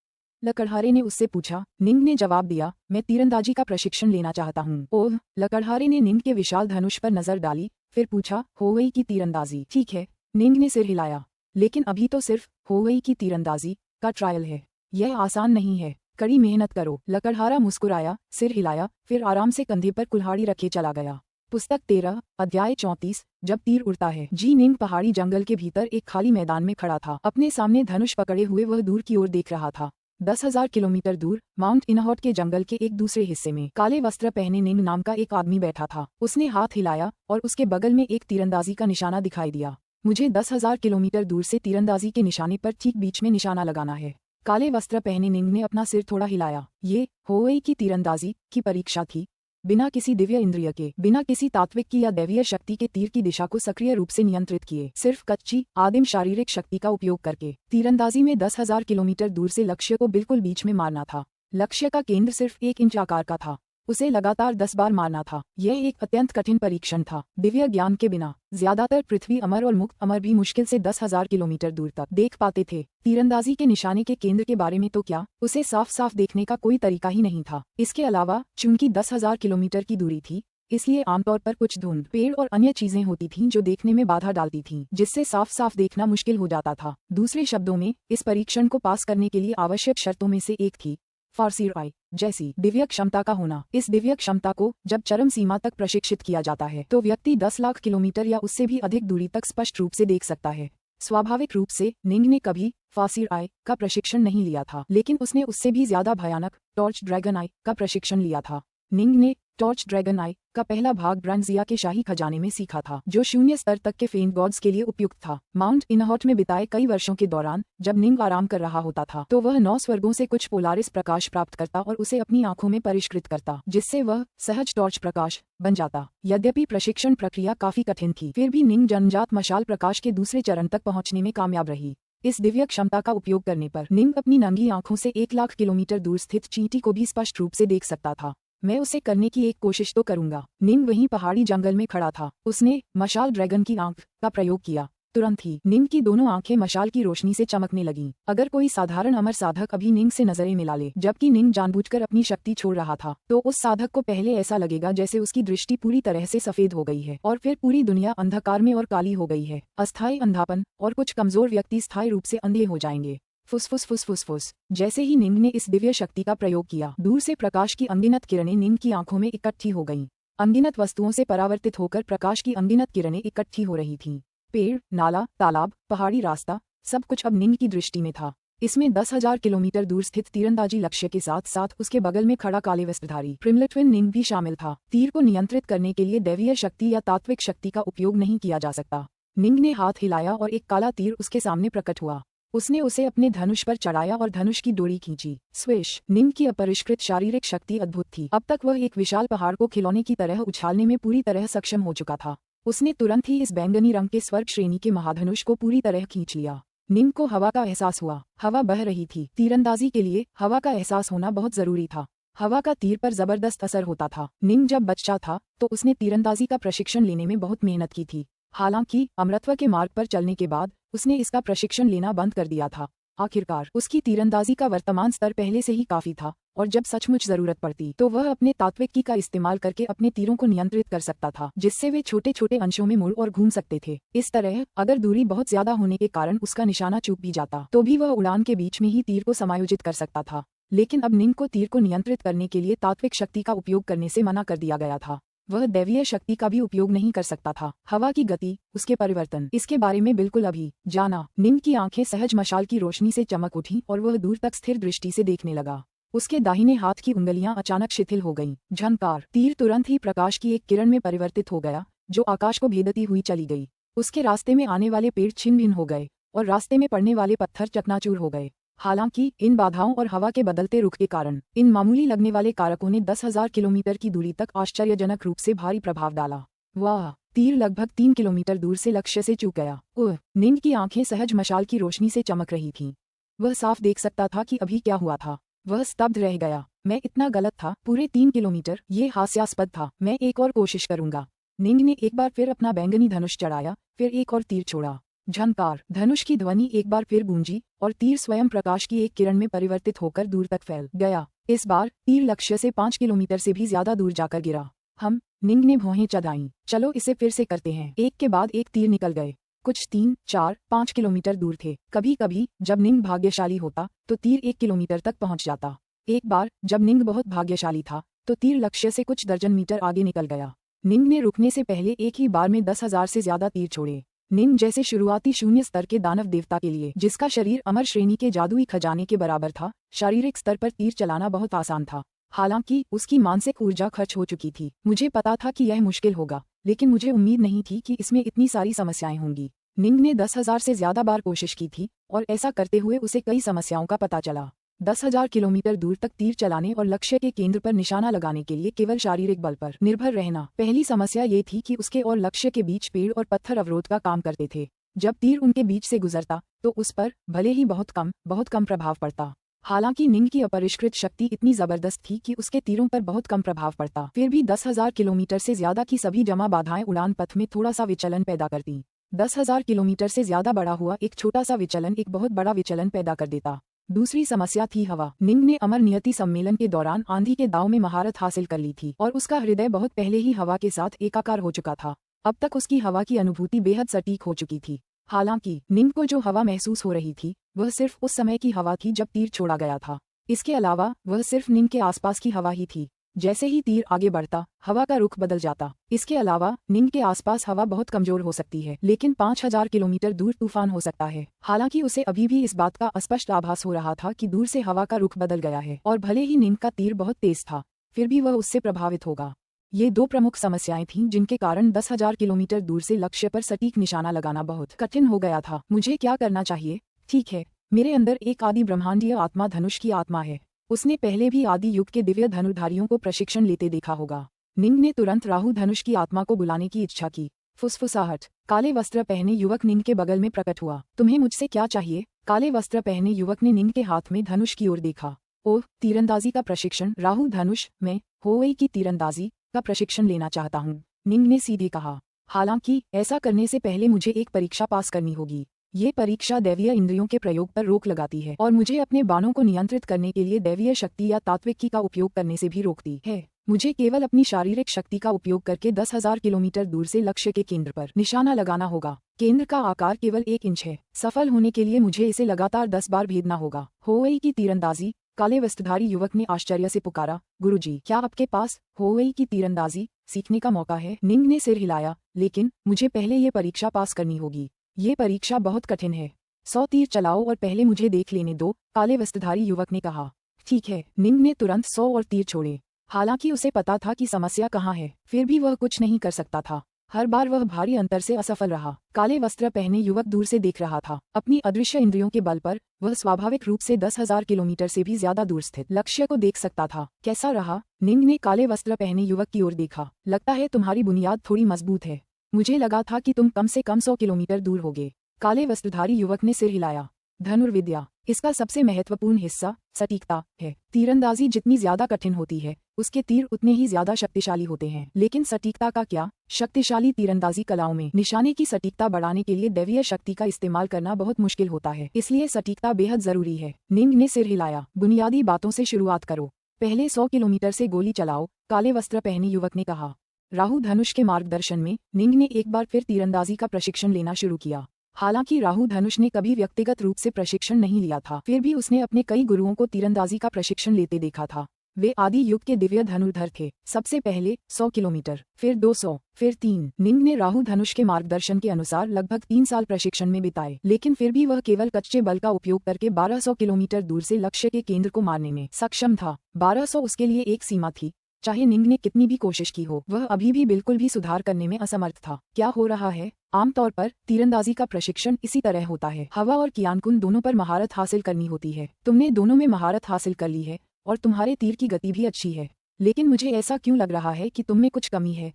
लकड़हारे ने उससे पूछा। निंग ने जवाब दिया, मैं तीरंदाजी का प्रशिक्षण लेना चाहता हूँ। ओह, लकड़हारे ने निंग के विशाल धनुष पर नजर डाली, फिर पूछा, होवेई की तीरंदाजी? ठीक है। निंग ने सिर हिलाया। लेकिन अभी तो सिर्फ होवेई की तीरंदाजी का ट्रायल है। यह आसान नहीं है। कड़ी मेहनत करो। लकड़हारा मुस्कुराया, सिर हिलाया, फिर आराम से कंधे पर कुल्हाड़ी रखे चला गया। पुस्तक 13, अध्याय 34, जब तीर उड़ता है। जी निंग पहाड़ी जंगल के भीतर एक खाली मैदान में खड़ा था। अपने सामने धनुष पकड़े हुए वह दूर की ओर देख रहा था। 10,000 किलोमीटर दूर माउंट इनहॉट के जंगल के एक दूसरे हिस्से में काले वस्त्र पहने निंग नाम का एक आदमी बैठा था। उसने हाथ हिलाया और उसके बगल में एक तीरंदाजी का निशाना दिखाई दिया। मुझे 10,000 किलोमीटर दूर से तीरंदाजी के निशाने पर ठीक बीच में निशाना लगाना है। काले वस्त्र पहने निंग ने अपना सिर थोड़ा हिलाया। ये होवेई की तीरंदाजी की परीक्षा थी। बिना किसी दिव्य इंद्रिय के, बिना किसी तात्विक की या दैवीय शक्ति के तीर की दिशा को सक्रिय रूप से नियंत्रित किए, सिर्फ कच्ची आदिम शारीरिक शक्ति का उपयोग करके तीरंदाजी में 10,000 किलोमीटर दूर से लक्ष्य को बिल्कुल बीच में मारना था। लक्ष्य का केंद्र सिर्फ 1 इंच आकार का था। उसे लगातार 10 बार मारना था। यह एक अत्यंत कठिन परीक्षण था। दिव्य ज्ञान के बिना ज्यादातर पृथ्वी अमर और मुक्त अमर भी मुश्किल से 10,000 किलोमीटर दूर तक देख पाते थे। तीरंदाजी के निशाने के केंद्र के बारे में तो क्या, उसे साफ साफ देखने का कोई तरीका ही नहीं था। इसके अलावा चूंकि 10,000 किलोमीटर की दूरी थी, इसलिए आमतौर पर कुछ धुंध, पेड़ और अन्य चीजें होती थीं जो देखने में बाधा डालती थीं, जिससे साफ साफ देखना मुश्किल हो जाता था। दूसरे शब्दों में, इस परीक्षण को पास करने के लिए आवश्यक शर्तों में से एक थी फारसी आई जैसी दिव्य क्षमता का होना। इस दिव्य क्षमता को जब चरम सीमा तक प्रशिक्षित किया जाता है तो व्यक्ति 10 लाख किलोमीटर या उससे भी अधिक दूरी तक स्पष्ट रूप से देख सकता है। स्वाभाविक रूप से निंग ने कभी फासिर आई का प्रशिक्षण नहीं लिया था, लेकिन उसने उससे भी ज्यादा भयानक टॉर्च ड्रैगन आई का प्रशिक्षण लिया था। निंग ने टॉर्च ड्रैगन आई का पहला भाग ब्रांजिया के शाही खजाने में सीखा था, जो 0 स्तर तक के फेंट गॉड्स के लिए उपयुक्त था। माउंट इनहॉट में बिताए कई वर्षों के दौरान जब निंग आराम कर रहा होता था तो वह 9 स्वर्गों से कुछ पोलारिस प्रकाश प्राप्त करता और उसे अपनी आंखों में परिष्कृत करता, जिससे वह सहज टॉर्च प्रकाश बन जाता। यद्यपि प्रशिक्षण प्रक्रिया काफी कठिन थी, फिर भी निंग जन्मजात मशाल प्रकाश के दूसरे चरण तक पहुंचने में कामयाब रही। इस दिव्य क्षमता का उपयोग करने पर निंग अपनी नंगी आंखों से 1 लाख किलोमीटर दूर स्थित चींटी को भी स्पष्ट रूप से देख सकता था। मैं उसे करने की एक कोशिश तो करूंगा। निंग वहीं पहाड़ी जंगल में खड़ा था। उसने मशाल ड्रैगन की आंख का प्रयोग किया। तुरंत ही निंग की दोनों आंखें मशाल की रोशनी से चमकने लगीं। अगर कोई साधारण अमर साधक अभी निंग से नजरें मिला ले, जबकि निंग जानबूझकर अपनी शक्ति छोड़ रहा था, तो उस साधक को पहले ऐसा लगेगा जैसे उसकी दृष्टि पूरी तरह से सफेद हो गई है और फिर पूरी दुनिया अंधकार में और काली हो गई है। अस्थायी अंधापन, और कुछ कमजोर व्यक्ति स्थायी रूप से अंधे हो जाएंगे। फुसफुस फुसफुस। जैसे ही निंग ने इस दिव्य शक्ति का प्रयोग किया, दूर से प्रकाश की अनगिनत किरणें निंग की आंखों में इकट्ठी हो गईं। अनगिनत वस्तुओं से परावर्तित होकर प्रकाश की अनगिनत किरणें इकट्ठी हो रही थीं। पेड़, नाला, तालाब, पहाड़ी रास्ता, सब कुछ अब निंग की दृष्टि में था। इसमें 10,000 किलोमीटर दूर स्थित तीरंदाजी लक्ष्य के साथ साथ उसके बगल में खड़ा काले वस्त्रधारी प्रिमलेट्विन निंग भी शामिल था। तीर को नियंत्रित करने के लिए दैवीय शक्ति या तात्विक शक्ति का उपयोग नहीं किया जा सकता। निंग ने हाथ हिलाया और एक काला तीर उसके सामने प्रकट हुआ। उसने उसे अपने धनुष पर चढ़ाया और धनुष की डोरी खींची। स्विश। निंग की अपरिष्कृत शारीरिक शक्ति अद्भुत थी। अब तक वह एक विशाल पहाड़ को खिलौने की तरह उछालने में पूरी तरह सक्षम हो चुका था। उसने तुरंत ही इस बैंगनी रंग के स्वर्ग श्रेणी के महाधनुष को पूरी तरह खींच लिया। निंग को हवा का एहसास हुआ। हवा बह रही थी। तीरंदाजी के लिए हवा का एहसास होना बहुत जरूरी था। हवा का तीर पर जबरदस्त असर होता था। निंग जब बच्चा था तो उसने तीरंदाजी का प्रशिक्षण लेने में बहुत मेहनत की थी। हालांकि अमरत्व के मार्ग पर चलने के बाद उसने इसका प्रशिक्षण लेना बंद कर दिया था। आखिरकार उसकी तीरंदाजी का वर्तमान स्तर पहले से ही काफी था, और जब सचमुच जरूरत पड़ती तो वह अपने तात्विक की का इस्तेमाल करके अपने तीरों को नियंत्रित कर सकता था, जिससे वे छोटे छोटे अंशों में मुड़ और घूम सकते थे। इस तरह अगर दूरी बहुत ज्यादा होने के कारण उसका निशाना चूक भी जाता तो भी वह उड़ान के बीच में ही तीर को समायोजित कर सकता था। लेकिन अब निंग को तीर को नियंत्रित करने के लिए तात्विक शक्ति का उपयोग करने से मना कर दिया गया था। वह दैवीय शक्ति का भी उपयोग नहीं कर सकता था। हवा की गति, उसके परिवर्तन, इसके बारे में बिल्कुल अभी जाना। निंग की आंखें सहज मशाल की रोशनी से चमक उठी और वह दूर तक स्थिर दृष्टि से देखने लगा। उसके दाहिने हाथ की उंगलियां अचानक शिथिल हो गईं। झंकार। तीर तुरंत ही प्रकाश की एक किरण में परिवर्तित हो गया, जो आकाश को भेदती हुई चली गई। उसके रास्ते में आने वाले पेड़ छिन्न भिन्न हो गए और रास्ते में पड़ने वाले पत्थर चकनाचूर हो गए। हालांकि इन बाधाओं और हवा के बदलते रुख के कारण इन मामूली लगने वाले कारकों ने 10,000 किलोमीटर की दूरी तक आश्चर्यजनक रूप से भारी प्रभाव डाला। वाह! तीर लगभग 3 किलोमीटर दूर से लक्ष्य से चूक गया। निंग की आंखें सहज मशाल की रोशनी से चमक रही थीं। वह साफ देख सकता था कि अभी क्या हुआ था। वह स्तब्ध रह गया। मैं इतना गलत था। पूरे 3 किलोमीटर, ये हास्यास्पद था। मैं एक और कोशिश करूंगा। निंग ने एक बार फिर अपना बैंगनी धनुष चढ़ाया, फिर एक और तीर छोड़ा। झंकार। धनुष की ध्वनि एक बार फिर गूंजी और तीर स्वयं प्रकाश की एक किरण में परिवर्तित होकर दूर तक फैल गया। इस बार तीर लक्ष्य से 5 किलोमीटर से भी ज्यादा दूर जाकर गिरा। निंग ने भौहें चढ़ाईं। चलो इसे फिर से करते हैं। एक के बाद एक तीर निकल गए। कुछ 3, 4, 5 किलोमीटर दूर थे। कभी कभी जब निंग भाग्यशाली होता तो तीर 1 किलोमीटर तक पहुंच जाता। एक बार जब निंग बहुत भाग्यशाली था तो तीर लक्ष्य से कुछ दर्जन मीटर आगे निकल गया। निंग ने रुकने से पहले एक ही बार में 10,000 से ज्यादा तीर छोड़े। निंग जैसे शुरुआती 0 स्तर के दानव देवता के लिए, जिसका शरीर अमर श्रेणी के जादुई खजाने के बराबर था, शारीरिक स्तर पर तीर चलाना बहुत आसान था। हालांकि उसकी मानसिक ऊर्जा खर्च हो चुकी थी। मुझे पता था कि यह मुश्किल होगा, लेकिन मुझे उम्मीद नहीं थी कि इसमें इतनी सारी समस्याएं होंगी। निंग ने 10,000 से ज्यादा बार कोशिश की थी और ऐसा करते हुए उसे कई समस्याओं का पता चला। 10,000 किलोमीटर दूर तक तीर चलाने और लक्ष्य के केंद्र पर निशाना लगाने के लिए केवल शारीरिक बल पर निर्भर रहना। पहली समस्या ये थी कि उसके और लक्ष्य के बीच पेड़ और पत्थर अवरोध का काम करते थे। जब तीर उनके बीच से गुजरता तो उस पर भले ही बहुत कम प्रभाव पड़ता। हालांकि निंग की अपरिष्कृत शक्ति इतनी जबरदस्त थी कि उसके तीरों पर बहुत कम प्रभाव पड़ता, फिर भी 10,000 किलोमीटर से ज्यादा की सभी जमा बाधाएं उड़ान पथ में थोड़ा सा विचलन पैदा करती। 10,000 किलोमीटर से ज्यादा बड़ा हुआ एक छोटा सा विचलन एक बहुत बड़ा विचलन पैदा कर देता। दूसरी समस्या थी हवा। निंग ने अमर नियति सम्मेलन के दौरान आंधी के दाव में महारत हासिल कर ली थी और उसका हृदय बहुत पहले ही हवा के साथ एकाकार हो चुका था। अब तक उसकी हवा की अनुभूति बेहद सटीक हो चुकी थी। हालांकि निंग को जो हवा महसूस हो रही थी वह सिर्फ उस समय की हवा थी जब तीर छोड़ा गया था। इसके अलावा वह सिर्फ निंग के आसपास की हवा ही थी। जैसे ही तीर आगे बढ़ता हवा का रुख बदल जाता। इसके अलावा निंग के आसपास हवा बहुत कमजोर हो सकती है, लेकिन 5,000 किलोमीटर दूर तूफान हो सकता है। हालांकि उसे अभी भी इस बात का स्पष्ट आभास हो रहा था कि दूर से हवा का रुख बदल गया है और भले ही निंग का तीर बहुत तेज था फिर भी वह उससे प्रभावित होगा। ये दो प्रमुख समस्याएं थीं जिनके कारण 10,000 किलोमीटर दूर से लक्ष्य पर सटीक निशाना लगाना बहुत कठिन हो गया था। मुझे क्या करना चाहिए? ठीक है, मेरे अंदर एक आदि ब्रह्मांडीय आत्मा धनुष की आत्मा है। उसने पहले भी आदि युग के दिव्य धनुर्धारियों को प्रशिक्षण लेते देखा होगा। निंग ने तुरंत राहु धनुष की आत्मा को बुलाने की इच्छा की। फुसफुसाहट। काले वस्त्र पहने युवक निंग के बगल में प्रकट हुआ। तुम्हें मुझसे क्या चाहिए? काले वस्त्र पहने युवक ने निंग के हाथ में धनुष की ओर देखा। ओह, तीरंदाजी का प्रशिक्षण। राहु धनुष में होवेई की तीरंदाजी का प्रशिक्षण लेना चाहता हूँ, निंग ने सीधे कहा। हालांकि ऐसा करने से पहले मुझे एक परीक्षा पास करनी होगी। ये परीक्षा दैवीय इंद्रियों के प्रयोग पर रोक लगाती है और मुझे अपने बाणों को नियंत्रित करने के लिए दैवीय शक्ति या तात्विकी का उपयोग करने से भी रोकती है। मुझे केवल अपनी शारीरिक शक्ति का उपयोग करके 10,000 किलोमीटर दूर से लक्ष्य के केंद्र पर निशाना लगाना होगा। केंद्र का आकार केवल 1 इंच है। सफल होने के लिए मुझे इसे लगातार 10 बार भेदना होगा। होवेई की तीरंदाजी। काले वस्त्रधारी युवक ने आश्चर्य से पुकारा। गुरुजी, क्या आपके पास होवेई की तीरंदाजी सीखने का मौका है? निंग ने सिर हिलाया। लेकिन मुझे पहले ये परीक्षा पास करनी होगी। ये परीक्षा बहुत कठिन है। 100 तीर चलाओ और पहले मुझे देख लेने दो, काले वस्त्रधारी युवक ने कहा। ठीक है। निंग ने तुरंत 100 और तीर छोड़े। हालांकि उसे पता था कि समस्या कहाँ है, फिर भी वह कुछ नहीं कर सकता था। हर बार वह भारी अंतर से असफल रहा। काले वस्त्र पहने युवक दूर से देख रहा था। अपनी अदृश्य इंद्रियों के बल पर वह स्वाभाविक रूप से 10,000 किलोमीटर से भी ज्यादा दूर स्थित लक्ष्य को देख सकता था। कैसा रहा? निंग ने काले वस्त्र पहने युवक की ओर देखा। लगता है तुम्हारी बुनियाद थोड़ी मजबूत है। मुझे लगा था कि तुम कम से कम 100 किलोमीटर दूर होगे। काले वस्त्रधारी युवक ने सिर हिलाया। धनुर्विद्या। इसका सबसे महत्वपूर्ण हिस्सा सटीकता है। तीरंदाजी जितनी ज्यादा कठिन होती है उसके तीर उतने ही ज्यादा शक्तिशाली होते हैं। लेकिन सटीकता का क्या? शक्तिशाली तीरंदाजी कलाओं में निशाने की सटीकता बढ़ाने के लिए दैवीय शक्ति का इस्तेमाल करना बहुत मुश्किल होता है, इसलिए सटीकता बेहद जरूरी है। निंग ने सिर हिलाया। बुनियादी बातों से शुरुआत करो। पहले 100 किलोमीटर से गोली चलाओ, काले वस्त्र पहने युवक ने कहा। राहु धनुष के मार्गदर्शन में निंग ने एक बार फिर तीरंदाजी का प्रशिक्षण लेना शुरू किया। हालांकि राहु धनुष ने कभी व्यक्तिगत रूप से प्रशिक्षण नहीं लिया था, फिर भी उसने अपने कई गुरुओं को तीरंदाजी का प्रशिक्षण लेते देखा था। वे आदि युग के दिव्य धनुर्धर थे। सबसे पहले 100 किलोमीटर, फिर 200, फिर 3। निंग ने राहु धनुष के मार्गदर्शन के अनुसार लगभग 3 साल प्रशिक्षण में बिताए, लेकिन फिर भी वह केवल कच्चे बल का उपयोग करके 1200 किलोमीटर दूर से लक्ष्य के केंद्र को मारने में सक्षम था। 1200 उसके लिए एक सीमा थी। चाहे निंग ने कितनी भी कोशिश की हो, वह अभी भी बिल्कुल भी सुधार करने में असमर्थ था। क्या हो रहा है? आमतौर पर तीरंदाजी का प्रशिक्षण इसी तरह होता है। हवा और कियानकुन दोनों पर महारत हासिल करनी होती है। तुमने दोनों में महारत हासिल कर ली है और तुम्हारे तीर की गति भी अच्छी है, लेकिन मुझे ऐसा क्यों लग रहा है कि तुममें कुछ कमी है?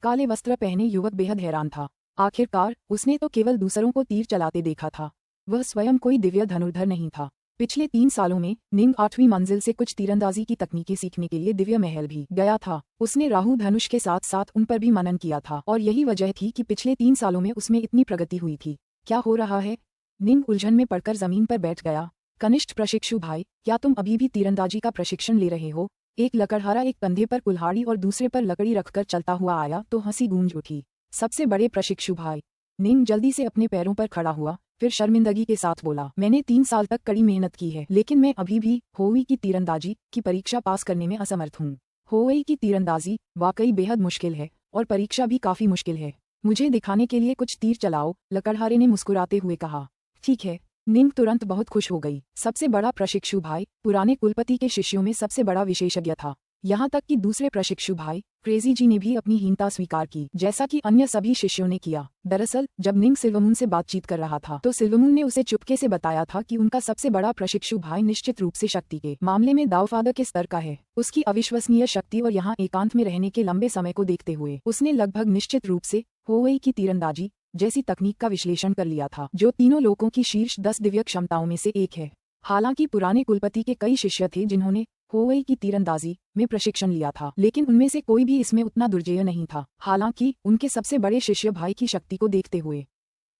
काले वस्त्र पहने युवक बेहद हैरान था। आखिरकार उसने तो केवल दूसरों को तीर चलाते देखा था, वह स्वयं कोई दिव्य धनुर्धर नहीं था। पिछले 3 सालों में निंग 8वीं मंजिल से कुछ तीरंदाजी की तकनीकें सीखने के लिए दिव्य महल भी गया था। उसने राहु धनुष के साथ साथ उन पर भी मनन किया था और यही वजह थी कि पिछले 3 सालों में उसमें इतनी प्रगति हुई थी। क्या हो रहा है? निंग उलझन में पड़कर जमीन पर बैठ गया। कनिष्ठ प्रशिक्षु भाई, क्या तुम अभी भी तीरंदाजी का प्रशिक्षण ले रहे हो? एक लकड़हारा एक कंधे पर कुल्हाड़ी और दूसरे पर लकड़ी रखकर चलता हुआ आया तो हंसी गूंज उठी। सबसे बड़े प्रशिक्षु भाई। निंग जल्दी से अपने पैरों पर खड़ा हुआ, फिर शर्मिंदगी के साथ बोला, मैंने 3 साल तक कड़ी मेहनत की है, लेकिन मैं अभी भी होवेई की तीरंदाजी की परीक्षा पास करने में असमर्थ हूँ। होवेई की तीरंदाजी वाकई बेहद मुश्किल है और परीक्षा भी काफी मुश्किल है। मुझे दिखाने के लिए कुछ तीर चलाओ, लकड़हारे ने मुस्कुराते हुए कहा। ठीक है। निंग तुरंत बहुत खुश हो गई। सबसे बड़ा प्रशिक्षु भाई पुराने कुलपति के शिष्यों में सबसे बड़ा विशेषज्ञ था। यहाँ तक कि दूसरे प्रशिक्षु भाई क्रेजी जी ने भी अपनी हीनता स्वीकार की, जैसा कि अन्य सभी शिष्यों ने किया। दरअसल जब निंग सिल्वरमून से बातचीत कर रहा था तो सिल्वरमून ने उसे चुपके से बताया था कि उनका सबसे बड़ा प्रशिक्षु भाई निश्चित रूप से शक्ति के मामले में दावफादर के स्तर का है। उसकी अविश्वसनीय शक्ति और यहाँ एकांत में रहने के लंबे समय को देखते हुए उसने लगभग निश्चित रूप से होवेई की तीरंदाजी जैसी तकनीक का विश्लेषण कर लिया था, जो तीनों लोगों की शीर्ष 10 दिव्य क्षमताओं में से एक है। हालांकि पुराने कुलपति के कई शिष्य थे जिन्होंने होवेई की तीरंदाजी में प्रशिक्षण लिया था, लेकिन उनमें से कोई भी इसमें उतना दुर्जेय नहीं था। हालांकि उनके सबसे बड़े शिष्य भाई की शक्ति को देखते हुए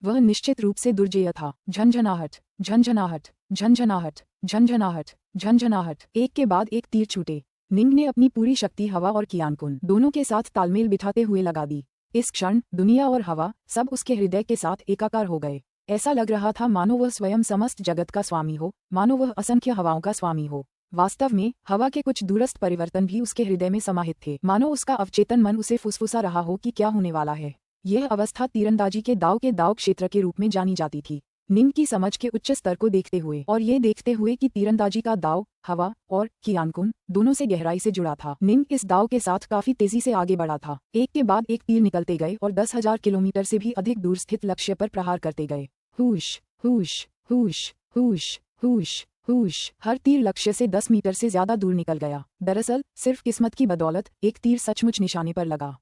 वह निश्चित रूप से दुर्जेय था। झंझनाहट, झंझनाहट, झंझनाहट, झंझनाहट, झंझनाहट। एक के बाद एक तीर छूटे। निंग ने अपनी पूरी शक्ति हवा और कियानकुन दोनों के साथ तालमेल बिठाते हुए लगा दी। इस क्षण दुनिया और हवा सब उसके हृदय के साथ एकाकार हो गए। ऐसा लग रहा था मानो वह स्वयं समस्त जगत का स्वामी हो, मानो वह असंख्य हवाओं का स्वामी हो। वास्तव में हवा के कुछ दूरस्थ परिवर्तन भी उसके हृदय में समाहित थे, मानो उसका अवचेतन मन उसे फुसफुसा रहा हो कि क्या होने वाला है। यह अवस्था तीरंदाजी के दाव क्षेत्र के रूप में जानी जाती थी। निंग की समझ के उच्च स्तर को देखते हुए और ये देखते हुए कि तीरंदाजी का दाव हवा और कियानकुन दोनों से गहराई से जुड़ा था, निंग इस दाव के साथ काफी तेजी से आगे बढ़ा था। एक के बाद एक तीर निकलते गए और 10,000 किलोमीटर से भी अधिक दूर स्थित लक्ष्य पर प्रहार करते गए। हुश हुश हुश हुश हुश हुश। हर तीर लक्ष्य से 10 मीटर से ज्यादा दूर निकल गया। दरअसल सिर्फ किस्मत की बदौलत एक तीर सचमुच निशाने पर लगा।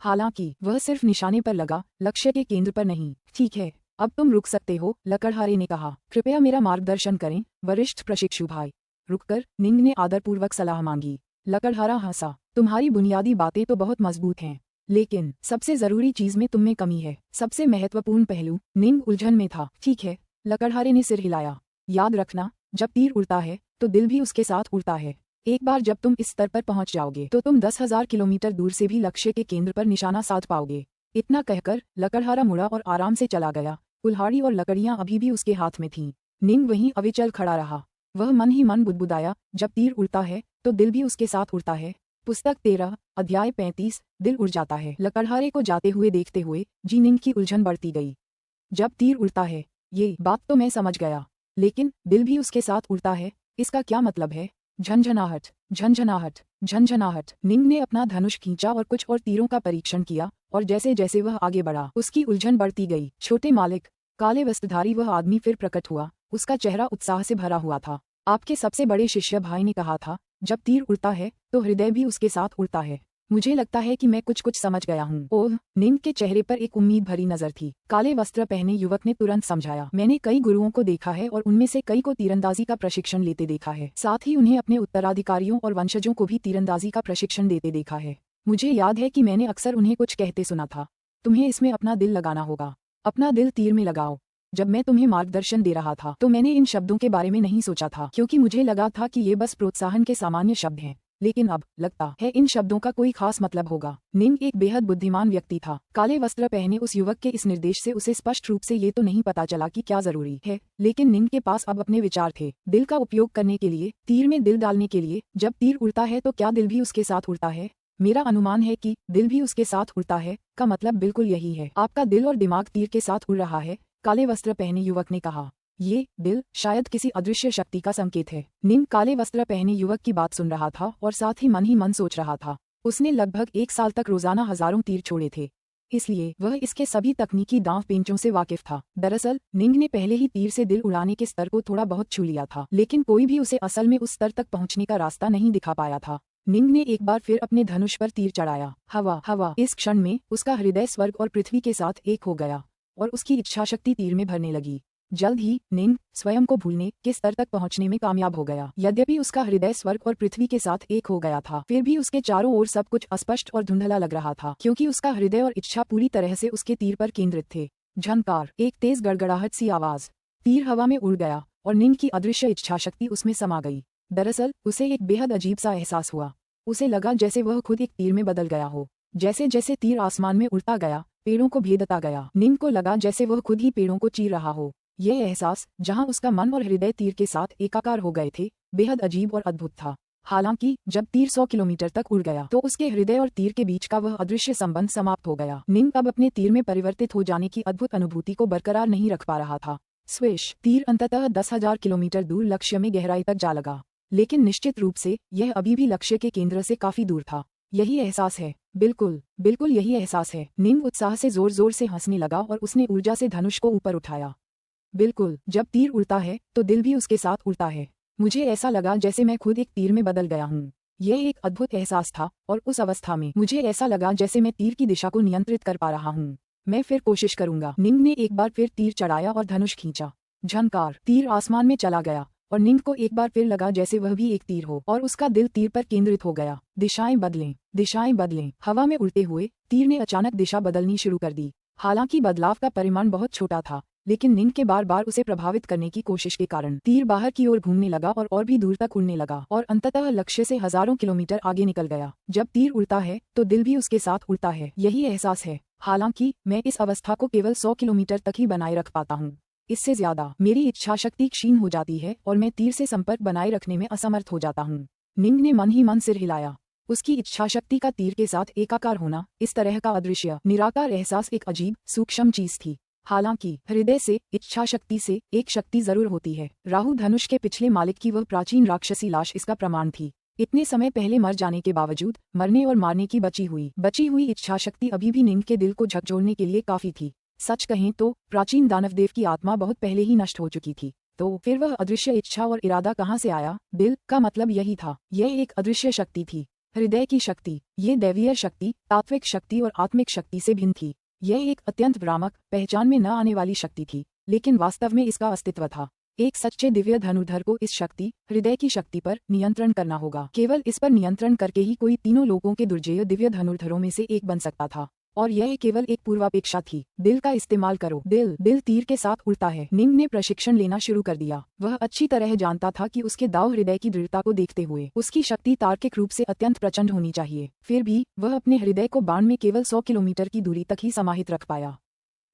हालांकि वह सिर्फ निशाने पर लगा, लक्ष्य के केंद्र पर नहीं। ठीक है, अब तुम रुक सकते हो, लकड़हारे ने कहा। कृपया मेरा मार्गदर्शन करें, वरिष्ठ प्रशिक्षु भाई। रुककर निंग ने आदरपूर्वक सलाह मांगी। लकड़हारा हंसा। तुम्हारी बुनियादी बातें तो बहुत मजबूत हैं, लेकिन सबसे जरूरी चीज में तुम में कमी है। सबसे महत्वपूर्ण पहलू। निंग उलझन में था। ठीक है, लकड़हारे ने सिर हिलाया। याद रखना, जब तीर उड़ता है तो दिल भी उसके साथ उड़ता है। एक बार जब तुम इस स्तर पर पहुंच जाओगे तो तुम 10,000 किलोमीटर दूर से भी लक्ष्य के केंद्र पर निशाना साध पाओगे। इतना कहकर लकड़हारा मुड़ा और आराम से चला गया। कुल्हाड़ी और लकड़ियां अभी भी उसके हाथ में थीं। निंग वहीं अविचल खड़ा रहा। वह मन ही मन बुदबुदाया, जब तीर उड़ता है तो दिल भी उसके साथ उड़ता है। पुस्तक 13, अध्याय 35, दिल उड़ जाता है। लकड़हारे को जाते हुए देखते हुए निंग की उलझन बढ़ती गई। जब तीर उड़ता है, ये बात तो मैं समझ गया, लेकिन दिल भी उसके साथ उड़ता है, इसका क्या मतलब है? झंझनाहट, झंझनाहट, झंझनाहट। निंग ने अपना धनुष खींचा और कुछ और तीरों का परीक्षण किया, और जैसे जैसे वह आगे बढ़ा उसकी उलझन बढ़ती गई। छोटे मालिक, काले वस्त्रधारी वह आदमी फिर प्रकट हुआ। उसका चेहरा उत्साह से भरा हुआ था। आपके सबसे बड़े शिष्य भाई ने कहा था, जब तीर उड़ता है तो हृदय भी उसके साथ उड़ता है। मुझे लगता है कि मैं कुछ समझ गया हूँ। ओह, निंग के चेहरे पर एक उम्मीद भरी नजर थी। काले वस्त्र पहने युवक ने तुरंत समझाया, मैंने कई गुरुओं को देखा है और उनमें से कई को तीरंदाजी का प्रशिक्षण लेते देखा है। साथ ही उन्हें अपने उत्तराधिकारियों और वंशजों को भी तीरंदाजी का प्रशिक्षण देते देखा है। मुझे याद है कि मैंने अक्सर उन्हें कुछ कहते सुना था, तुम्हें इसमें अपना दिल लगाना होगा। अपना दिल तीर में लगाओ। जब मैं तुम्हें मार्गदर्शन दे रहा था तो मैंने इन शब्दों के बारे में नहीं सोचा था, क्योंकि मुझे लगा था कि ये बस प्रोत्साहन के सामान्य शब्द हैं। लेकिन अब लगता है इन शब्दों का कोई खास मतलब होगा। निंग एक बेहद बुद्धिमान व्यक्ति था। काले वस्त्र पहने उस युवक के इस निर्देश से उसे स्पष्ट रूप से ये तो नहीं पता चला कि क्या जरूरी है, लेकिन निंग के पास अब अपने विचार थे। दिल का उपयोग करने के लिए, तीर में दिल डालने के लिए। जब तीर उड़ता है तो क्या दिल भी उसके साथ उड़ता है? मेरा अनुमान है कि दिल भी उसके साथ उड़ता है। का मतलब बिल्कुल यही है। आपका दिल और दिमाग तीर के साथ उड़ रहा है, काले वस्त्र पहने युवक ने कहा। ये दिल शायद किसी अदृश्य शक्ति का संकेत है। निंग काले वस्त्र पहने युवक की बात सुन रहा था और साथ ही मन सोच रहा था। उसने लगभग 1 साल तक रोजाना हजारों तीर छोड़े थे, इसलिए वह इसके सभी तकनीकी दांव पेंचों से वाकिफ था। दरअसल निंग ने पहले ही तीर से दिल उड़ाने के स्तर को थोड़ा बहुत छू लिया था, लेकिन कोई भी उसे असल में उस स्तर तक पहुंचने का रास्ता नहीं दिखा पाया था। निंग ने एक बार फिर अपने धनुष पर तीर चढ़ाया। हवा हवा। इस क्षण में उसका हृदय स्वर्ग और पृथ्वी के साथ एक हो गया और उसकी इच्छाशक्ति तीर में भरने लगी। जल्द ही निंग स्वयं को भूलने के स्तर तक पहुंचने में कामयाब हो गया। यद्यपि उसका हृदय स्वर्ग और पृथ्वी के साथ एक हो गया था, फिर भी उसके चारों ओर सब कुछ अस्पष्ट और धुंधला लग रहा था, क्योंकि उसका हृदय और इच्छा पूरी तरह से उसके तीर पर केंद्रित थे। झनकार, एक तेज गड़गड़ाहट सी आवाज। तीर हवा में उड़ गया और निंग की अदृश्य इच्छाशक्ति उसमें समा गई। दरअसल उसे एक बेहद अजीब सा एहसास हुआ। उसे लगा जैसे वह खुद एक तीर में बदल गया हो। जैसे जैसे तीर आसमान में उड़ता गया, पेड़ों को भेदता गया। निंग को लगा जैसे वह खुद ही पेड़ों को चीर रहा हो। यह एहसास, जहां उसका मन और हृदय तीर के साथ एकाकार हो गए थे, बेहद अजीब और अद्भुत था। हालांकि जब तीर 100 किलोमीटर तक उड़ गया तो उसके हृदय और तीर के बीच का वह अदृश्य संबंध समाप्त हो गया। निंग अब अपने तीर में परिवर्तित हो जाने की अद्भुत अनुभूति को बरकरार नहीं रख पा रहा था। स्विश, तीर अंततः 10,000 किलोमीटर दूर लक्ष्य में गहराई तक जा लगा, लेकिन निश्चित रूप से यह अभी भी लक्ष्य के केंद्र से काफी दूर था। यही एहसास है बिल्कुल बिल्कुल यही एहसास है। निंग उत्साह से जोर जोर से हंसने लगा और उसने ऊर्जा से धनुष को ऊपर उठाया। बिल्कुल, जब तीर उड़ता है तो दिल भी उसके साथ उड़ता है। मुझे ऐसा लगा जैसे मैं खुद एक तीर में बदल गया हूँ। यह एक अद्भुत एहसास था और उस अवस्था में मुझे ऐसा लगा जैसे मैं तीर की दिशा को नियंत्रित कर पा रहा हूँ। मैं फिर कोशिश करूंगा। निंग ने एक बार फिर तीर चढ़ाया और धनुष खींचा। झनकार, तीर आसमान में चला गया और निंग को एक बार फिर लगा जैसे वह भी एक तीर हो और उसका दिल तीर पर केंद्रित हो गया। दिशाएं बदलें। हवा में उड़ते हुए तीर ने अचानक दिशा बदलनी शुरू कर दी। हालांकि बदलाव का परिमाण बहुत छोटा था, लेकिन निंग के बार बार उसे प्रभावित करने की कोशिश के कारण तीर बाहर की ओर घूमने लगा और भी दूर तक उड़ने लगा और अंततः लक्ष्य से हजारों किलोमीटर आगे निकल गया। जब तीर उड़ता है तो दिल भी उसके साथ उड़ता है, यही एहसास है। हालांकि मैं इस अवस्था को केवल 100 किलोमीटर तक ही बनाए रख पाता हूँ। इससे ज्यादा मेरी इच्छाशक्ति क्षीण हो जाती है और मैं तीर से संपर्क बनाए रखने में असमर्थ हो जाता हूँ। निंग ने मन ही मन सिर हिलाया। उसकी इच्छाशक्ति का तीर के साथ एकाकार होना, इस तरह का अदृश्य निराकार एहसास एक अजीब सूक्ष्म चीज थी। हालांकि हृदय से, इच्छाशक्ति से एक शक्ति जरूर होती है। राहु धनुष के पिछले मालिक की वह प्राचीन राक्षसी लाश इसका प्रमाण थी। इतने समय पहले मर जाने के बावजूद मरने और मारने की बची हुई इच्छाशक्ति अभी भी निंग के दिल को झकझोरने के लिए काफी थी। सच कहें तो प्राचीन दानवदेव की आत्मा बहुत पहले ही नष्ट हो चुकी थी, तो फिर वह अदृश्य इच्छा और इरादा कहाँ से आया? दिल का मतलब यही था। यह एक अदृश्य शक्ति थी, हृदय की शक्ति। ये दैवीय शक्ति, तात्विक शक्ति और आत्मिक शक्ति से भिन्न थी। यह एक अत्यंत भ्रामक, पहचान में न आने वाली शक्ति थी, लेकिन वास्तव में इसका अस्तित्व था। एक सच्चे दिव्य धनुर्धर को इस शक्ति, हृदय की शक्ति पर नियंत्रण करना होगा। केवल इस पर नियंत्रण करके ही कोई तीनों लोगों के दुर्जेय दिव्य धनुर्धरों में से एक बन सकता था, और यह केवल एक पूर्वापेक्षा थी। दिल का इस्तेमाल करो। दिल तीर के साथ उड़ता है। निंग ने प्रशिक्षण लेना शुरू कर दिया। वह अच्छी तरह जानता था कि उसके दाव हृदय की दृढ़ता को देखते हुए उसकी शक्ति तार्किक रूप से अत्यंत प्रचंड होनी चाहिए। फिर भी वह अपने हृदय को बाण में केवल 100 किलोमीटर की दूरी तक ही समाहित रख पाया।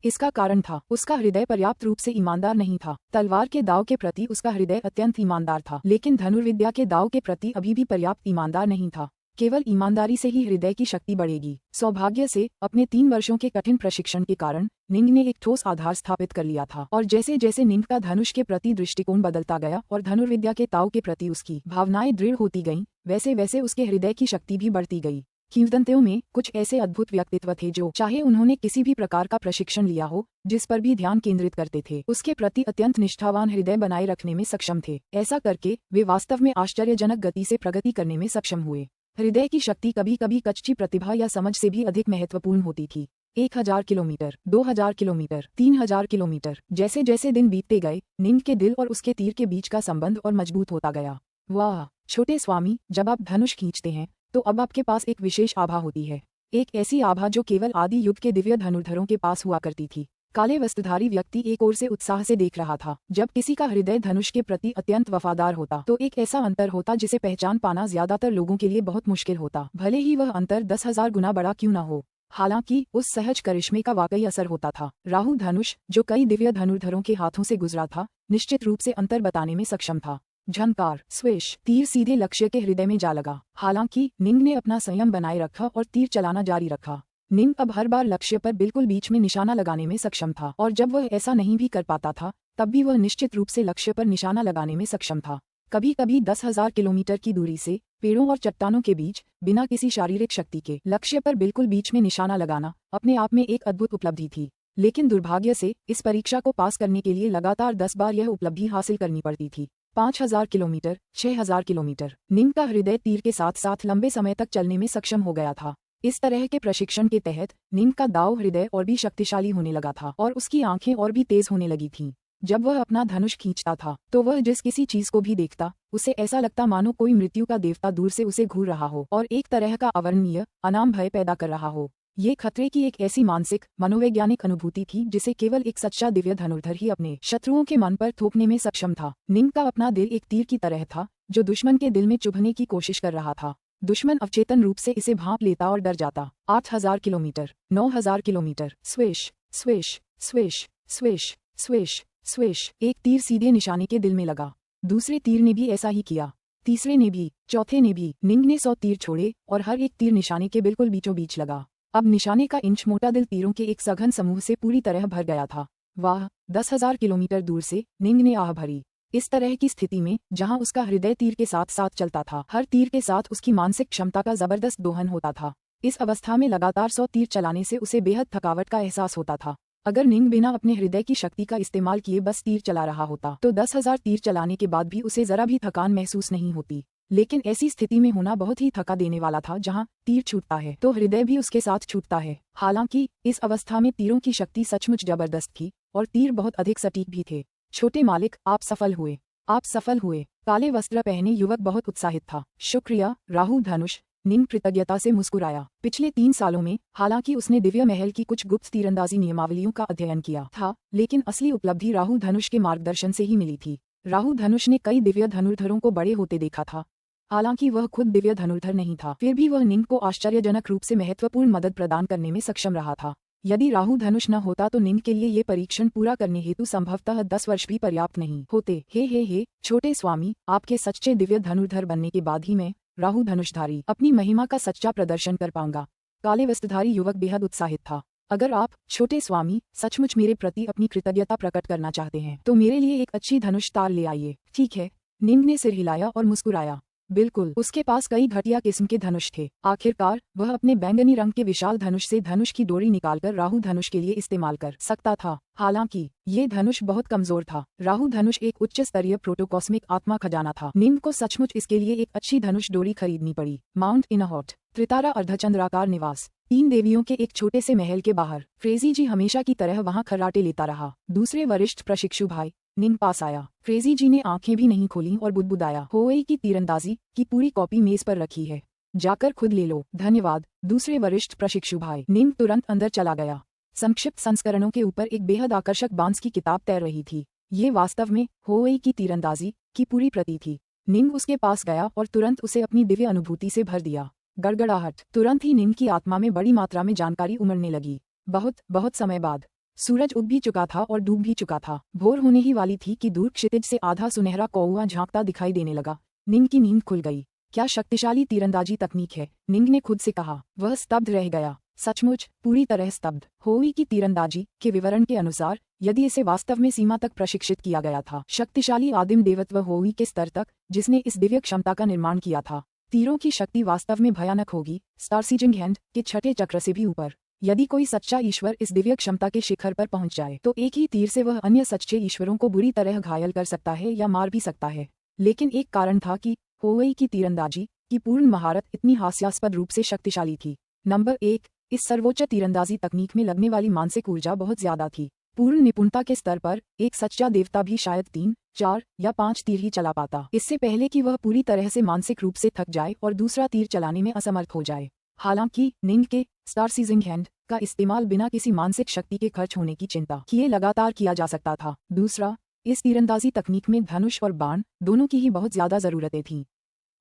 इसका कारण था, उसका हृदय पर्याप्त रूप से ईमानदार नहीं था। तलवार के दाव के प्रति उसका हृदय अत्यंत ईमानदार था, लेकिन धनुर्विद्या के दाव के प्रति अभी भी पर्याप्त ईमानदार नहीं था। केवल ईमानदारी से ही हृदय की शक्ति बढ़ेगी। सौभाग्य से अपने 3 वर्षों के कठिन प्रशिक्षण के कारण निंग ने एक ठोस आधार स्थापित कर लिया था, और जैसे जैसे निंग का धनुष के प्रति दृष्टिकोण बदलता गया और धनुर्विद्या के ताव के प्रति उसकी भावनाएं दृढ़ होती गईं, वैसे वैसे उसके हृदय की शक्ति भी बढ़ती गई। किंवदंतियों में कुछ ऐसे अद्भुत व्यक्तित्व थे जो, चाहे उन्होंने किसी भी प्रकार का प्रशिक्षण लिया हो, जिस पर भी ध्यान केंद्रित करते थे, उसके प्रति अत्यंत निष्ठावान हृदय बनाए रखने में सक्षम थे। ऐसा करके वे वास्तव में आश्चर्यजनक गति से प्रगति करने में सक्षम हुए। हृदय की शक्ति कभी कभी कच्ची प्रतिभा या समझ से भी अधिक महत्वपूर्ण होती थी। 1000 किलोमीटर, 2000 किलोमीटर, 3000 किलोमीटर, जैसे जैसे दिन बीतते गए, निंग के दिल और उसके तीर के बीच का संबंध और मजबूत होता गया। वाह छोटे स्वामी, जब आप धनुष खींचते हैं तो अब आपके पास एक विशेष आभा होती है, एक ऐसी आभा जो केवल आदि युग के दिव्य धनुर्धरों के पास हुआ करती थी। काले वस्त्रधारी व्यक्ति एक ओर से उत्साह से देख रहा था। जब किसी का हृदय धनुष के प्रति अत्यंत वफादार होता तो एक ऐसा अंतर होता जिसे पहचान पाना ज्यादातर लोगों के लिए बहुत मुश्किल होता, भले ही वह अंतर 10,000 गुना बड़ा क्यों न हो। हालांकि उस सहज करिश्मे का वाकई असर होता था। राहु धनुष, जो कई दिव्य धनुर्धरों के हाथों से गुजरा था, निश्चित रूप से अंतर बताने में सक्षम था। झनकार, स्विश, तीर सीधे लक्ष्य के हृदय में जा लगा। हालांकि निंग ने अपना संयम बनाए रखा और तीर चलाना जारी रखा। निंग अब हर बार लक्ष्य पर बिल्कुल बीच में निशाना लगाने में सक्षम था, और जब वह ऐसा नहीं भी कर पाता था, तब भी वह निश्चित रूप से लक्ष्य पर निशाना लगाने में सक्षम था। कभी कभी 10,000 किलोमीटर की दूरी से, पेड़ों और चट्टानों के बीच, बिना किसी शारीरिक शक्ति के, लक्ष्य पर बिल्कुल बीच में निशाना लगाना अपने आप में एक अद्भुत उपलब्धि थी। लेकिन दुर्भाग्य से इस परीक्षा को पास करने के लिए लगातार 10 बार यह उपलब्धि हासिल करनी पड़ती थी। 5000 किलोमीटर, 6000 किलोमीटर। निंग का हृदय तीर के साथ साथ लंबे समय तक चलने में सक्षम हो गया था। इस तरह के प्रशिक्षण के तहत निंग का दाव हृदय और भी शक्तिशाली होने लगा था, और उसकी आंखें और भी तेज होने लगी थीं। जब वह अपना धनुष खींचता था तो वह जिस किसी चीज को भी देखता, उसे ऐसा लगता मानो कोई मृत्यु का देवता दूर से उसे घूर रहा हो और एक तरह का अवर्णनीय, अनाम भय पैदा कर रहा हो। ये खतरे की एक ऐसी मानसिक, मनोवैज्ञानिक अनुभूति थी जिसे केवल एक सच्चा दिव्य धनुर्धर ही अपने शत्रुओं के मन पर थोपने में सक्षम था। निंग का अपना दिल एक तीर की तरह था, जो दुश्मन के दिल में चुभने की कोशिश कर रहा था। दुश्मन अवचेतन रूप से इसे भांप लेता और डर जाता। 8000 kilometre, 9000 kilometre. Swish, swish, swish, swish, swish, swish. एक तीर सीधे निशाने के दिल में लगा। दूसरे तीर ने भी ऐसा ही किया, तीसरे ने भी, चौथे ने भी। निंग ने 100 तीर छोड़े और हर एक तीर निशाने के बिल्कुल बीचों बीच लगा। अब निशाने का इंच मोटा दिल तीरों के एक सघन समूह से पूरी तरह भर गया था। वाह, 10,000 किलोमीटर दूर से निंग ने आह भरी। इस तरह की स्थिति में, जहां उसका हृदय तीर के साथ साथ चलता था, हर तीर के साथ उसकी मानसिक क्षमता का जबरदस्त दोहन होता था। इस अवस्था में लगातार 100 तीर चलाने से उसे बेहद थकावट का एहसास होता था। अगर निंग बिना अपने हृदय की शक्ति का इस्तेमाल किए बस तीर चला रहा होता तो 10,000 तीर चलाने के बाद भी उसे जरा भी थकान महसूस नहीं होती। लेकिन ऐसी स्थिति में होना बहुत ही थका देने वाला था, जहां तीर छूटता है तो हृदय भी उसके साथ छूटता है। हालांकि इस अवस्था में तीरों की शक्ति सचमुच जबरदस्त थी और तीर बहुत अधिक सटीक भी थे। छोटे मालिक, आप सफल हुए, आप सफल हुए। काले वस्त्र पहने युवक बहुत उत्साहित था। शुक्रिया, राहु धनुष। निंग कृतज्ञता से मुस्कुराया। पिछले 3 सालों में हालांकि उसने दिव्य महल की कुछ गुप्त तीरंदाजी नियमावलियों का अध्ययन किया था, लेकिन असली उपलब्धि राहु धनुष के मार्गदर्शन से ही मिली थी। राहु धनुष ने कई दिव्य धनुर्धरों को बड़े होते देखा था। हालांकि वह खुद दिव्य धनुर्धर नहीं था, फिर भी वह निंग को आश्चर्यजनक रूप से महत्वपूर्ण मदद प्रदान करने में सक्षम रहा था। यदि राहु धनुष न होता तो निंग के लिए ये परीक्षण पूरा करने हेतु संभवतः 10 वर्ष भी पर्याप्त नहीं होते। हे छोटे स्वामी, आपके सच्चे दिव्य धनुर्धर बनने के बाद ही मैं, राहु धनुषधारी, अपनी महिमा का सच्चा प्रदर्शन कर पाऊंगा। काले वस्त्रधारी युवक बेहद उत्साहित था। अगर आप, छोटे स्वामी, सचमुच मेरे प्रति अपनी कृतज्ञता प्रकट करना चाहते हैं तो मेरे लिए एक अच्छी धनुष तार ले आइए। ठीक है, निंग ने सिर हिलाया और मुस्कुराया। बिल्कुल, उसके पास कई घटिया किस्म के धनुष थे। आखिरकार वह अपने बैंगनी रंग के विशाल धनुष से धनुष की डोरी निकालकर राहु धनुष के लिए इस्तेमाल कर सकता था। हालांकि ये धनुष बहुत कमजोर था। राहु धनुष एक उच्च स्तरीय प्रोटोकॉस्मिक आत्मा खजाना था। निंग को सचमुच इसके लिए एक अच्छी धनुष डोरी खरीदनी पड़ी। माउंट इनहॉट, त्रितारा अर्धचंद्राकार निवास, 3 देवियों के एक छोटे से महल के बाहर। क्रेजी जी हमेशा की तरह वहाँ खर्राटे लेता रहा। दूसरे वरिष्ठ प्रशिक्षु भाई निंग पास आया। क्रेजी जी ने आंखें भी नहीं खोली और बुदबुदाया, होवेई की तीरंदाजी की पूरी कॉपी मेज पर रखी है, जाकर खुद ले लो। धन्यवाद, दूसरे वरिष्ठ प्रशिक्षु भाई। निंग तुरंत अंदर चला गया। संक्षिप्त संस्करणों के ऊपर एक बेहद आकर्षक बांस की किताब तैर रही थी। ये वास्तव में होवेई की तीरंदाजी की पूरी प्रति थी। निंग उसके पास गया और तुरंत उसे अपनी दिव्य अनुभूति से भर दिया। गड़गड़ाहट। तुरंत ही निंग की आत्मा में बड़ी मात्रा में जानकारी उमड़ने लगी। बहुत समय बाद सूरज उग भी चुका था और डूब भी चुका था। भोर होने ही वाली थी कि दूर क्षितिज से आधा सुनहरा कौवा झांकता दिखाई देने लगा। निंग की नींद खुल गई। क्या शक्तिशाली तीरंदाजी तकनीक है, निंग ने खुद से कहा। वह स्तब्ध रह गया, सचमुच पूरी तरह स्तब्ध। होवेई की तीरंदाजी के विवरण के अनुसार यदि इसे वास्तव में सीमा तक प्रशिक्षित किया गया था, शक्तिशाली आदिम देवत्व होवेई के स्तर तक जिसने इस दिव्य क्षमता का निर्माण किया था, तीरों की शक्ति वास्तव में भयानक होगी, स्टारसीजिंग हैंड के छठे चक्र से भी ऊपर। यदि कोई सच्चा ईश्वर इस दिव्य क्षमता के शिखर पर पहुंच जाए तो एक ही तीर से वह अन्य सच्चे ईश्वरों को बुरी तरह घायल कर सकता है या मार भी सकता है। लेकिन एक कारण था कि होवेई की तीरंदाजी की पूर्ण महारत इतनी हास्यास्पद रूप से शक्तिशाली थी। नंबर 1, इस सर्वोच्च तीरंदाजी तकनीक में लगने वाली मानसिक ऊर्जा बहुत ज्यादा थी। पूर्ण निपुणता के स्तर पर एक सच्चा देवता भी शायद 3, 4 या 5 तीर ही चला पाता, इससे पहले कि वह पूरी तरह से मानसिक रूप से थक जाए और दूसरा तीर चलाने में असमर्थ हो जाए। हालांकि निंग के स्टारसीजिंग हैंड का इस्तेमाल बिना किसी मानसिक शक्ति के खर्च होने की चिंता किए लगातार किया जा सकता था। दूसरा, इस तीरंदाजी तकनीक में धनुष और बाण दोनों की ही बहुत ज्यादा जरूरतें थीं।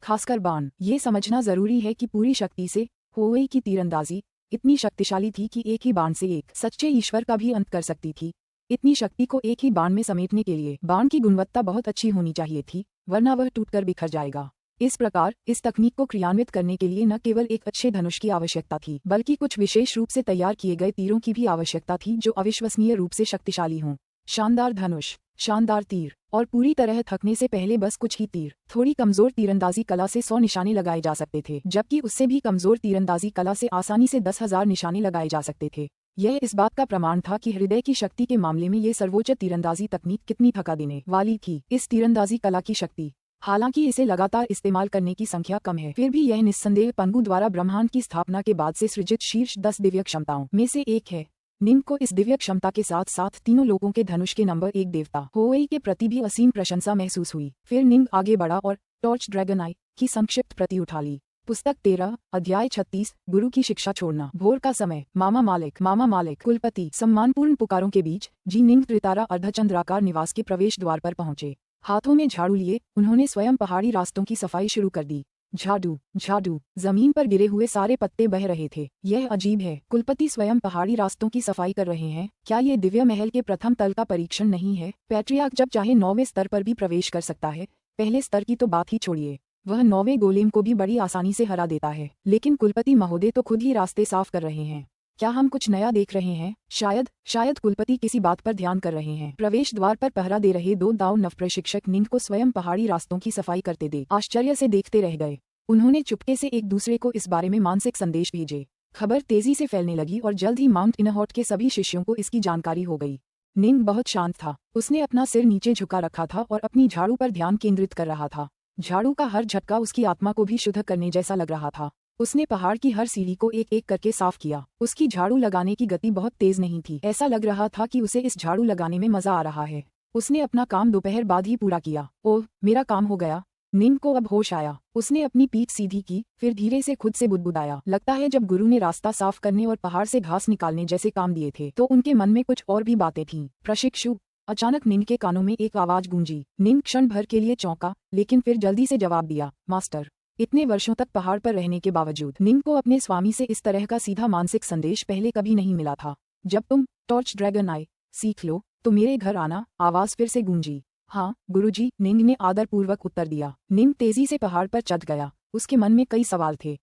खासकर बाण। ये समझना जरूरी है कि पूरी शक्ति से होवेई की तीरंदाजी इतनी शक्तिशाली थी कि एक ही बाण से एक सच्चे ईश्वर का भी अंत कर सकती थी। इतनी शक्ति को एक ही बाण में समेटने के लिए बाण की गुणवत्ता बहुत अच्छी होनी चाहिए थी, वरना वह टूटकर बिखर जाएगा। इस प्रकार इस तकनीक को क्रियान्वित करने के लिए न केवल एक अच्छे धनुष की आवश्यकता थी, बल्कि कुछ विशेष रूप से तैयार किए गए तीरों की भी आवश्यकता थी जो अविश्वसनीय रूप से शक्तिशाली हों। शानदार धनुष, शानदार तीर और पूरी तरह थकने से पहले बस कुछ ही तीर। थोड़ी कमजोर तीरंदाजी कला से 100 निशाने लगाए जा सकते थे, जबकि उससे भी कमजोर तीरंदाजी कला से आसानी से 10,000 निशाने लगाए जा सकते थे। यह इस बात का प्रमाण था कि हृदय की शक्ति के मामले में ये सर्वोच्च तीरंदाजी तकनीक कितनी थका देने वाली थी। इस तीरंदाजी कला की शक्ति, हालांकि इसे लगातार इस्तेमाल करने की संख्या कम है, फिर भी यह निस्संदेह पंगु द्वारा ब्रह्मांड की स्थापना के बाद से सृजित शीर्ष 10 दिव्य क्षमताओं में से एक है। निंग को इस दिव्य क्षमता के साथ साथ तीनों लोगों के धनुष के नंबर 1 देवता होवेई के प्रति भी असीम प्रशंसा महसूस हुई। फिर निंग आगे बढ़ा और टॉर्च ड्रैगन आई की संक्षिप्त प्रति उठा ली। पुस्तक 13, अध्याय 36, गुरु की शिक्षा छोड़ना। भोर का समय। मामा मालिक, कुलपति। सम्मानपूर्ण पुकारों के बीच जी निंग त्रितारा अर्धचंद्राकार निवास के प्रवेश द्वार पर पहुंचे। हाथों में झाड़ू लिए उन्होंने स्वयं पहाड़ी रास्तों की सफाई शुरू कर दी। झाड़ू, जमीन पर गिरे हुए सारे पत्ते बह रहे थे। यह अजीब है, कुलपति स्वयं पहाड़ी रास्तों की सफाई कर रहे हैं। क्या ये दिव्य महल के प्रथम तल का परीक्षण नहीं है? पैट्रियार्क जब चाहे 9वें स्तर पर भी प्रवेश कर सकता है। पहले स्तर की तो बात ही छोड़िए, वह 9वें गोलेम को भी बड़ी आसानी से हरा देता है। लेकिन कुलपति महोदय तो खुद ही रास्ते साफ कर रहे हैं। क्या हम कुछ नया देख रहे हैं? शायद कुलपति किसी बात पर ध्यान कर रहे हैं। प्रवेश द्वार पर पहरा दे रहे 2 दाव नव प्रशिक्षक निंग को स्वयं पहाड़ी रास्तों की सफाई करते देख आश्चर्य से देखते रह गए। उन्होंने चुपके से एक दूसरे को इस बारे में मानसिक संदेश भेजे। खबर तेजी से फैलने लगी और जल्द ही माउंट इनहॉट के सभी शिष्यों को इसकी जानकारी हो गई। निंग बहुत शांत था। उसने अपना सिर नीचे झुका रखा था और अपनी झाड़ू पर ध्यान केंद्रित कर रहा था। झाड़ू का हर झटका उसकी आत्मा को भी शुद्ध करने जैसा लग रहा था। उसने पहाड़ की हर सीढ़ी को एक एक करके साफ किया। उसकी झाड़ू लगाने की गति बहुत तेज नहीं थी। ऐसा लग रहा था कि उसे इस झाड़ू लगाने में मजा आ रहा है। उसने अपना काम दोपहर बाद ही पूरा किया। ओह, मेरा काम हो गया। निंग को अब होश आया। उसने अपनी पीठ सीधी की, फिर धीरे से खुद से बुदबुदाया। लगता है जब गुरु ने रास्ता साफ करने और पहाड़ से घास निकालने जैसे काम दिए थे तो उनके मन में कुछ और भी बातें थीं। प्रशिक्षु। अचानक निंग के कानों में एक आवाज गूंजी। निंग क्षण भर के लिए चौंका, लेकिन फिर जल्दी से जवाब दिया, मास्टर। इतने वर्षों तक पहाड़ पर रहने के बावजूद निंग को अपने स्वामी से इस तरह का सीधा मानसिक संदेश पहले कभी नहीं मिला था। जब तुम टॉर्च ड्रैगन आए सीख लो तो मेरे घर आना, आवाज फिर से गूंजी। हाँ गुरुजी, निंग ने आदरपूर्वक उत्तर दिया। निंग तेजी से पहाड़ पर चढ़ गया। उसके मन में कई सवाल थे।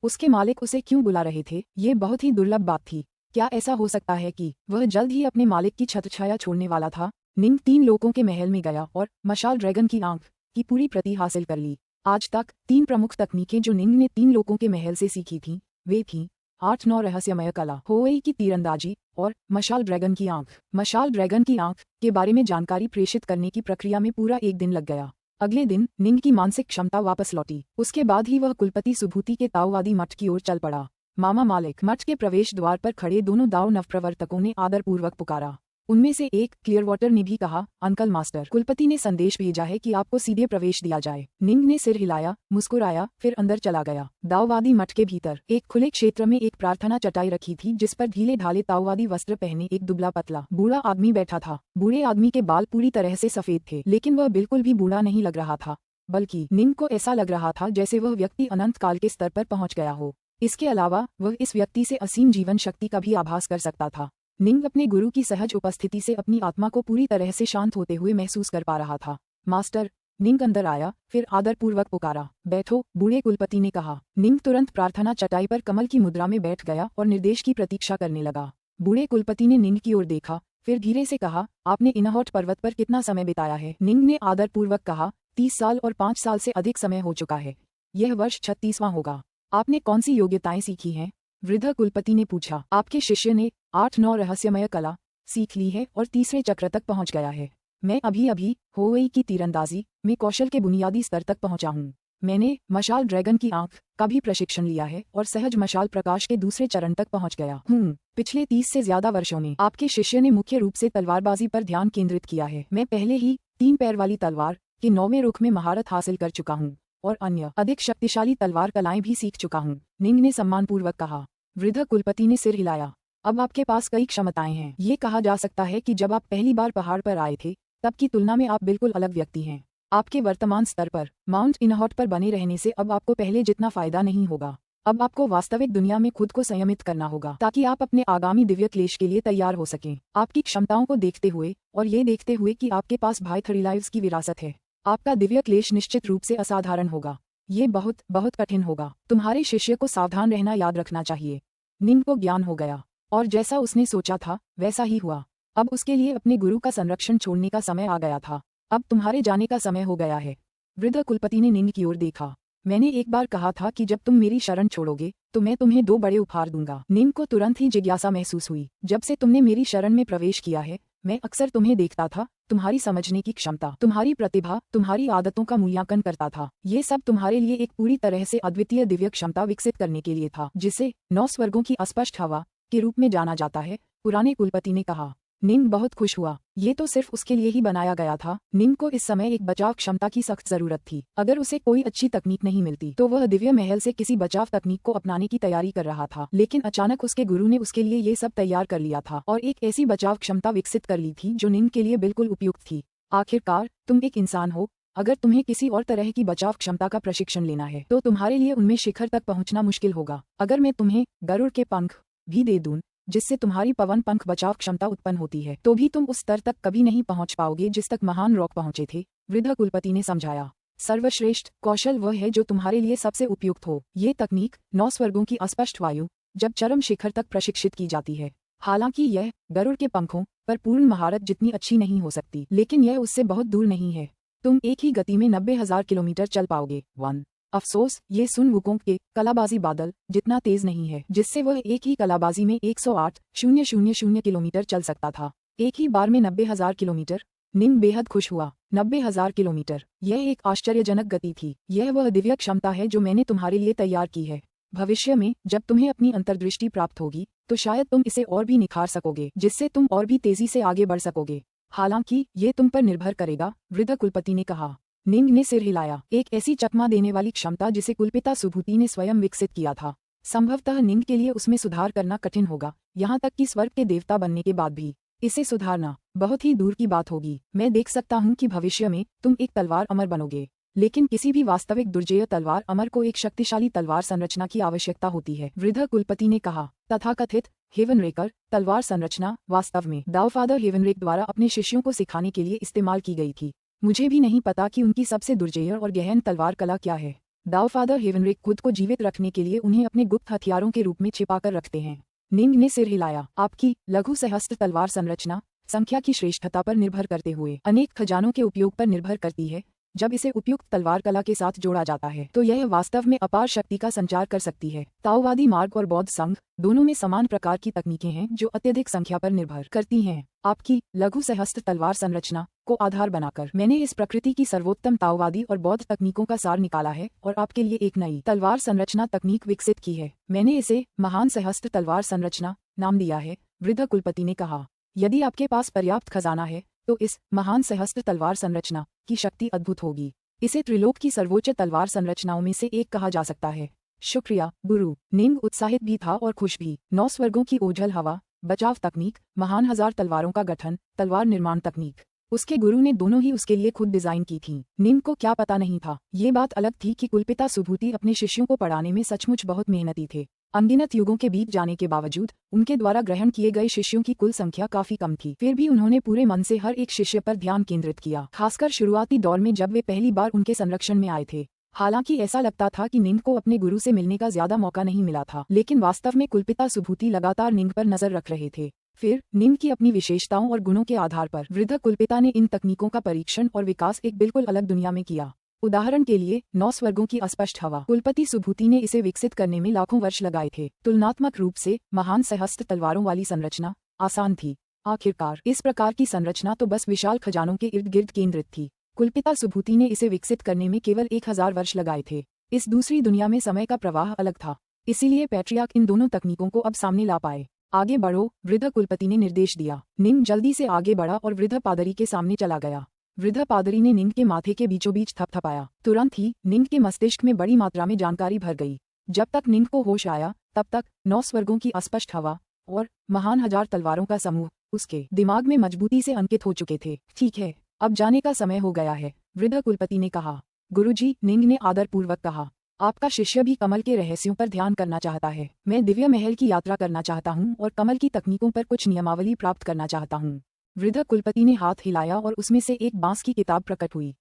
उसके मालिक उसे क्यों बुला रहे थे? ये बहुत ही दुर्लभ बात थी। क्या ऐसा हो सकता है कि वह जल्द ही अपने मालिक की छत्रछाया छोड़ने वाला था? निंग 3 लोगों के महल में गया और मशाल ड्रैगन की आंख की पूरी प्रति हासिल कर ली। आज तक 3 प्रमुख तकनीकें जो निंग ने 3 लोगों के महल से सीखी थीं, वे थीं 8-9 रहस्यमय कला, होवेई की तीरंदाजी और मशाल ड्रैगन की आंख। मशाल ड्रैगन की आंख के बारे में जानकारी प्रेषित करने की प्रक्रिया में पूरा 1 दिन लग गया। अगले दिन निंग की मानसिक क्षमता वापस लौटी। उसके बाद ही वह कुलपति सुभूति के ताओवादी मठ की ओर चल पड़ा। मामा मालिक। मठ के प्रवेश द्वार पर खड़े दोनों दाव नवप्रवर्तकों ने आदरपूर्वक पुकारा। उनमें से एक, क्लियरवाटर ने भी कहा, अंकल मास्टर, कुलपति ने संदेश भेजा है कि आपको सीधे प्रवेश दिया जाए। निंग ने सिर हिलाया, मुस्कुराया, फिर अंदर चला गया। दाववादी मठ के भीतर एक खुले क्षेत्र में एक प्रार्थना चटाई रखी थी जिस पर ढीले ढाले ताओवादी वस्त्र पहने एक दुबला पतला बूढ़ा आदमी बैठा था। बूढ़े आदमी के बाल पूरी तरह से सफेद थे, लेकिन वह बिल्कुल भी बूढ़ा नहीं लग रहा था, बल्कि निंग को ऐसा लग रहा था जैसे वह व्यक्ति अनंत काल के स्तर पर पहुंच गया हो। इसके अलावा वह इस व्यक्ति से असीम जीवन शक्ति का भी आभास कर सकता था। निंग अपने गुरु की सहज उपस्थिति से अपनी आत्मा को पूरी तरह से शांत होते हुए महसूस कर पा रहा था। मास्टर। निंग अंदर आया, फिर आदरपूर्वक पुकारा। बैठो, बूढ़े कुलपति ने कहा। निंग तुरंत प्रार्थना चटाई पर कमल की मुद्रा में बैठ गया और निर्देश की प्रतीक्षा करने लगा। बूढ़े कुलपति ने निंग की ओर देखा, फिर धीरे से कहा, आपने इनहॉट पर्वत पर कितना समय बिताया है? निंग ने आदरपूर्वक कहा, 30 साल और 5 साल से अधिक समय हो चुका है। यह वर्ष 36वां होगा। आपने कौन सी योग्यताएं सीखी हैं? वृद्ध कुलपति ने पूछा। आपके शिष्य ने 8-9 रहस्यमय कला सीख ली है और तीसरे चक्र तक पहुंच गया है। मैं अभी होवेई की तीरंदाजी में कौशल के बुनियादी स्तर तक पहुंचा हूँ। मैंने मशाल ड्रैगन की आंख का भी प्रशिक्षण लिया है और सहज मशाल प्रकाश के दूसरे चरण तक पहुंच गया हूँ। पिछले 30 से ज्यादा वर्षों में आपके शिष्य ने मुख्य रूप से तलवारबाजी पर ध्यान केंद्रित किया है। मैं पहले ही 3 पैर वाली तलवार के 9वें रुख में महारत हासिल कर चुका हूँ और अन्य अधिक शक्तिशाली तलवार कलाएं भी सीख चुका हूँ। निंग ने सम्मानपूर्वक कहा। वृद्ध कुलपति ने सिर हिलाया। अब आपके पास कई क्षमताएं हैं। ये कहा जा सकता है कि जब आप पहली बार पहाड़ पर आए थे तब की तुलना में आप बिल्कुल अलग व्यक्ति हैं। आपके वर्तमान स्तर पर माउंट इनहॉट पर बने रहने से अब आपको पहले जितना फायदा नहीं होगा। अब आपको वास्तविक दुनिया में खुद को संयमित करना होगा ताकि आप अपने आगामी दिव्य क्लेश के लिए तैयार हो सकें। आपकी क्षमताओं को देखते हुए और ये देखते हुए कि आपके पास भाई थरीलाइव्स की विरासत है, आपका दिव्य क्लेश निश्चित रूप से असाधारण होगा। ये बहुत बहुत कठिन होगा। तुम्हारे शिष्य को सावधान रहना याद रखना चाहिए। निंग को ज्ञान हो गया और जैसा उसने सोचा था वैसा ही हुआ। अब उसके लिए अपने गुरु का संरक्षण छोड़ने का समय आ गया था। अब तुम्हारे जाने का समय हो गया है। वृद्ध कुलपति ने निंग की ओर देखा। मैंने एक बार कहा था कि जब तुम मेरी शरण छोड़ोगे तो मैं तुम्हें 2 बड़े उपहार दूंगा। निंग को तुरंत ही जिज्ञासा महसूस हुई। जब से तुमने मेरी शरण में प्रवेश किया है मैं अक्सर तुम्हें देखता था। तुम्हारी समझने की क्षमता, तुम्हारी प्रतिभा, तुम्हारी आदतों का मूल्यांकन करता था। ये सब तुम्हारे लिए एक पूरी तरह से अद्वितीय दिव्य क्षमता विकसित करने के लिए था, जिसे 9 स्वर्गों की अस्पष्ट हवा के रूप में जाना जाता है, पुराने कुलपति ने कहा। निंग बहुत खुश हुआ। ये तो सिर्फ उसके लिए ही बनाया गया था। निंग को इस समय एक बचाव क्षमता की सख्त जरूरत थी। अगर उसे कोई अच्छी तकनीक नहीं मिलती तो वह दिव्य महल से किसी बचाव तकनीक को अपनाने की तैयारी कर रहा था, लेकिन अचानक उसके गुरु ने उसके लिए ये सब तैयार कर लिया था और एक ऐसी बचाव क्षमता विकसित कर ली थी जो निंग के लिए बिल्कुल उपयुक्त थी। आखिरकार तुम एक इंसान हो। अगर तुम्हें किसी और तरह की बचाव क्षमता का प्रशिक्षण लेना है तो तुम्हारे लिए उनमें शिखर तक पहुंचना मुश्किल होगा। अगर मैं तुम्हें गरुड़ के पंख भी दे दूं जिससे तुम्हारी पवन पंख बचाव क्षमता उत्पन्न होती है तो भी तुम उस स्तर तक कभी नहीं पहुंच पाओगे जिस तक महान रॉक पहुंचे थे, वृद्ध कुलपति ने समझाया। सर्वश्रेष्ठ कौशल वह है जो तुम्हारे लिए सबसे उपयुक्त हो। ये तकनीक 9 स्वर्गों की अस्पष्ट वायु जब चरम शिखर तक प्रशिक्षित की जाती है। हालांकि यह गरुड़ के पंखों पर पूर्ण महारत जितनी अच्छी नहीं हो सकती, लेकिन यह उससे बहुत दूर नहीं है। तुम एक ही गति में 90,000 किलोमीटर चल पाओगे। 1 अफसोस ये सुन वुकोंग के कलाबाजी बादल जितना तेज नहीं है जिससे वह एक ही कलाबाजी में 108,000 किलोमीटर चल सकता था। एक ही बार में 90,000 किलोमीटर। निंग बेहद खुश हुआ। 90,000 किलोमीटर, यह एक आश्चर्यजनक गति थी। यह वह दिव्य क्षमता है जो मैंने तुम्हारे लिए तैयार की है। भविष्य में जब तुम्हें अपनी अंतर्दृष्टि प्राप्त होगी तो शायद तुम इसे और भी निखार सकोगे, जिससे तुम और भी तेजी से आगे बढ़ सकोगे। हालांकि ये तुम पर निर्भर करेगा, वृद्ध कुलपति ने कहा। निंग ने सिर हिलाया। एक ऐसी चकमा देने वाली क्षमता जिसे कुलपिता सुभूति ने स्वयं विकसित किया था। संभवतः निंग के लिए उसमें सुधार करना कठिन होगा, यहाँ तक कि स्वर्ग के देवता बनने के बाद भी। इसे सुधारना बहुत ही दूर की बात होगी। मैं देख सकता हूँ कि भविष्य में तुम एक तलवार अमर बनोगे, लेकिन किसी भी वास्तविक दुर्जेय तलवार अमर को एक शक्तिशाली तलवार संरचना की आवश्यकता होती है, वृद्ध कुलपति ने कहा। तथाकथित हेवनरेकर तलवार संरचना वास्तव में दावफादर हेवनरेक द्वारा अपने शिष्यों को सिखाने के लिए इस्तेमाल की गई थी। मुझे भी नहीं पता कि उनकी सबसे दुर्जेय और गहन तलवार कला क्या है। दावफादर हेवनरेक खुद को जीवित रखने के लिए उन्हें अपने गुप्त हथियारों के रूप में छिपाकर रखते हैं। निंग ने सिर हिलाया। आपकी लघु सहस्त्र तलवार संरचना संख्या की श्रेष्ठता पर निर्भर करते हुए अनेक खजानों के उपयोग पर निर्भर करती है। जब इसे उपयुक्त तलवार कला के साथ जोड़ा जाता है तो यह वास्तव में अपार शक्ति का संचार कर सकती है। ताओवादी मार्ग और बौद्ध संघ दोनों में समान प्रकार की तकनीकें हैं जो अत्यधिक संख्या पर निर्भर करती हैं। आपकी लघु सहस्त्र तलवार संरचना को आधार बनाकर मैंने इस प्रकृति की सर्वोत्तम ताओवादी और बौद्ध तकनीकों का सार निकाला है और आपके लिए एक नई तलवार संरचना तकनीक विकसित की है। मैंने इसे महान सहस्त्र तलवार संरचना नाम दिया है, वृद्ध कुलपति ने कहा। यदि आपके पास पर्याप्त खजाना है तो इस महान सहस्त्र तलवार संरचना की शक्ति अद्भुत होगी। इसे त्रिलोक की सर्वोच्च तलवार संरचनाओं में से एक कहा जा सकता है। शुक्रिया गुरु। निंग उत्साहित भी था और खुश भी। 9 स्वर्गों की ओझल हवा, बचाव तकनीक, महान 1000 तलवारों का गठन, तलवार निर्माण तकनीक। उसके गुरु ने दोनों ही उसके लिए खुद डिजाइन की थी। निंग को क्या पता नहीं था। ये बात अलग थी कि कुलपिता सुभूति अपने शिष्यों को पढ़ाने में सचमुच बहुत मेहनती थे। अनगिनत युगों के बीत जाने के बावजूद उनके द्वारा ग्रहण किए गए शिष्यों की कुल संख्या काफी कम थी। फिर भी उन्होंने पूरे मन से हर एक शिष्य पर ध्यान केंद्रित किया, खासकर शुरुआती दौर में जब वे पहली बार उनके संरक्षण में आए थे। हालांकि ऐसा लगता था कि निंग को अपने गुरु से मिलने का ज्यादा मौका नहीं मिला था, लेकिन वास्तव में कुलपिता सुभूति लगातार निंग पर नजर रख रहे थे। फिर निंग की अपनी विशेषताओं और गुणों के आधार पर वृद्ध कुलपिता ने इन तकनीकों का परीक्षण और विकास एक बिल्कुल अलग दुनिया में किया। उदाहरण के लिए 9 स्वर्गों की अस्पष्ट हवा। कुलपति सुभूति ने इसे विकसित करने में लाखों वर्ष लगाए थे। तुलनात्मक रूप से महान सहस्त्र तलवारों वाली संरचना आसान थी। आखिरकार इस प्रकार की संरचना तो बस विशाल खजानों के इर्द गिर्द केंद्रित थी। कुलपिता सुभूति ने इसे विकसित करने में केवल 1000 वर्ष लगाए थे। इस दूसरी दुनिया में समय का प्रवाह अलग था, इसीलिए पैट्रियार्क इन दोनों तकनीकों को अब सामने ला पाए। आगे बढ़ो, वृद्ध कुलपति ने निर्देश दिया। निंग जल्दी से आगे बढ़ा और वृद्ध पादरी के सामने चला गया। वृद्ध पादरी ने निंग के माथे के बीचों बीच थपथपाया। तुरंत ही निंग के मस्तिष्क में बड़ी मात्रा में जानकारी भर गई। जब तक निंग को होश आया तब तक 9 स्वर्गों की अस्पष्ट हवा और महान 1000 तलवारों का समूह उसके दिमाग में मजबूती से अंकित हो चुके थे। ठीक है, अब जाने का समय हो गया है, वृद्ध कुलपति ने कहा। गुरुजी, निंग ने आदरपूर्वक कहा। आपका शिष्य भी कमल के रहस्यों पर ध्यान करना चाहता है। मैं दिव्य महल की यात्रा करना चाहता हूँ और कमल की तकनीकों पर कुछ नियमावली प्राप्त करना चाहता हूँ। वृद्ध कुलपति ने हाथ हिलाया और उसमें से एक बांस की किताब प्रकट हुई।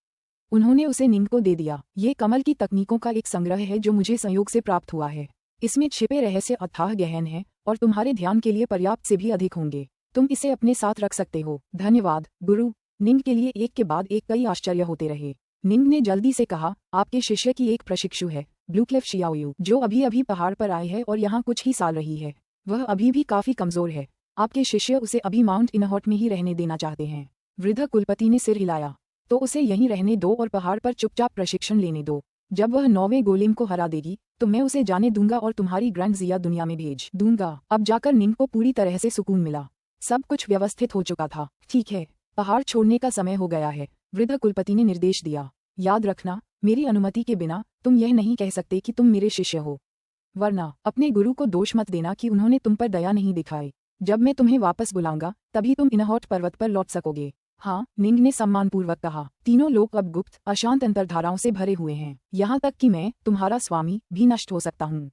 उन्होंने उसे निंग को दे दिया। ये कमल की तकनीकों का एक संग्रह है जो मुझे संयोग से प्राप्त हुआ है। इसमें छिपे रहस्य अथाह गहन है और तुम्हारे ध्यान के लिए पर्याप्त से भी अधिक होंगे। तुम इसे अपने साथ रख सकते हो। धन्यवाद गुरु। निंग के लिए एक के बाद एक कई आश्चर्य होते रहे। निंग ने जल्दी से कहा, आपके शिष्य की एक प्रशिक्षु है, ब्लूक्लिफ शियाओयू, जो अभी अभी पहाड़ पर आई है और यहाँ कुछ ही साल रही है। वह अभी भी काफी कमजोर है। आपके शिष्य उसे अभी माउंट इनहॉट में ही रहने देना चाहते हैं। वृद्ध कुलपति ने सिर हिलाया। तो उसे यहीं रहने दो और पहाड़ पर चुपचाप प्रशिक्षण लेने दो। जब वह 9वें गोलेम को हरा देगी तो मैं उसे जाने दूंगा और तुम्हारी ग्रैंड जिया दुनिया में भेज दूंगा। अब जाकर निंग को पूरी तरह से सुकून मिला। सब कुछ व्यवस्थित हो चुका था। ठीक है, पहाड़ छोड़ने का समय हो गया है, वृद्ध कुलपति ने निर्देश दिया। याद रखना, मेरी अनुमति के बिना तुम यह नहीं कह सकते कि तुम मेरे शिष्य हो, वरना अपने गुरु को दोष मत देना कि उन्होंने तुम पर दया नहीं दिखाई। जब मैं तुम्हें वापस बुलाऊंगा तभी तुम इनहॉट पर्वत पर लौट सकोगे। हाँ, निंग ने सम्मानपूर्वक कहा। तीनों लोग अब गुप्त अशांत अंतर्धाराओं से भरे हुए हैं। यहाँ तक कि मैं, तुम्हारा स्वामी, भी नष्ट हो सकता हूँ।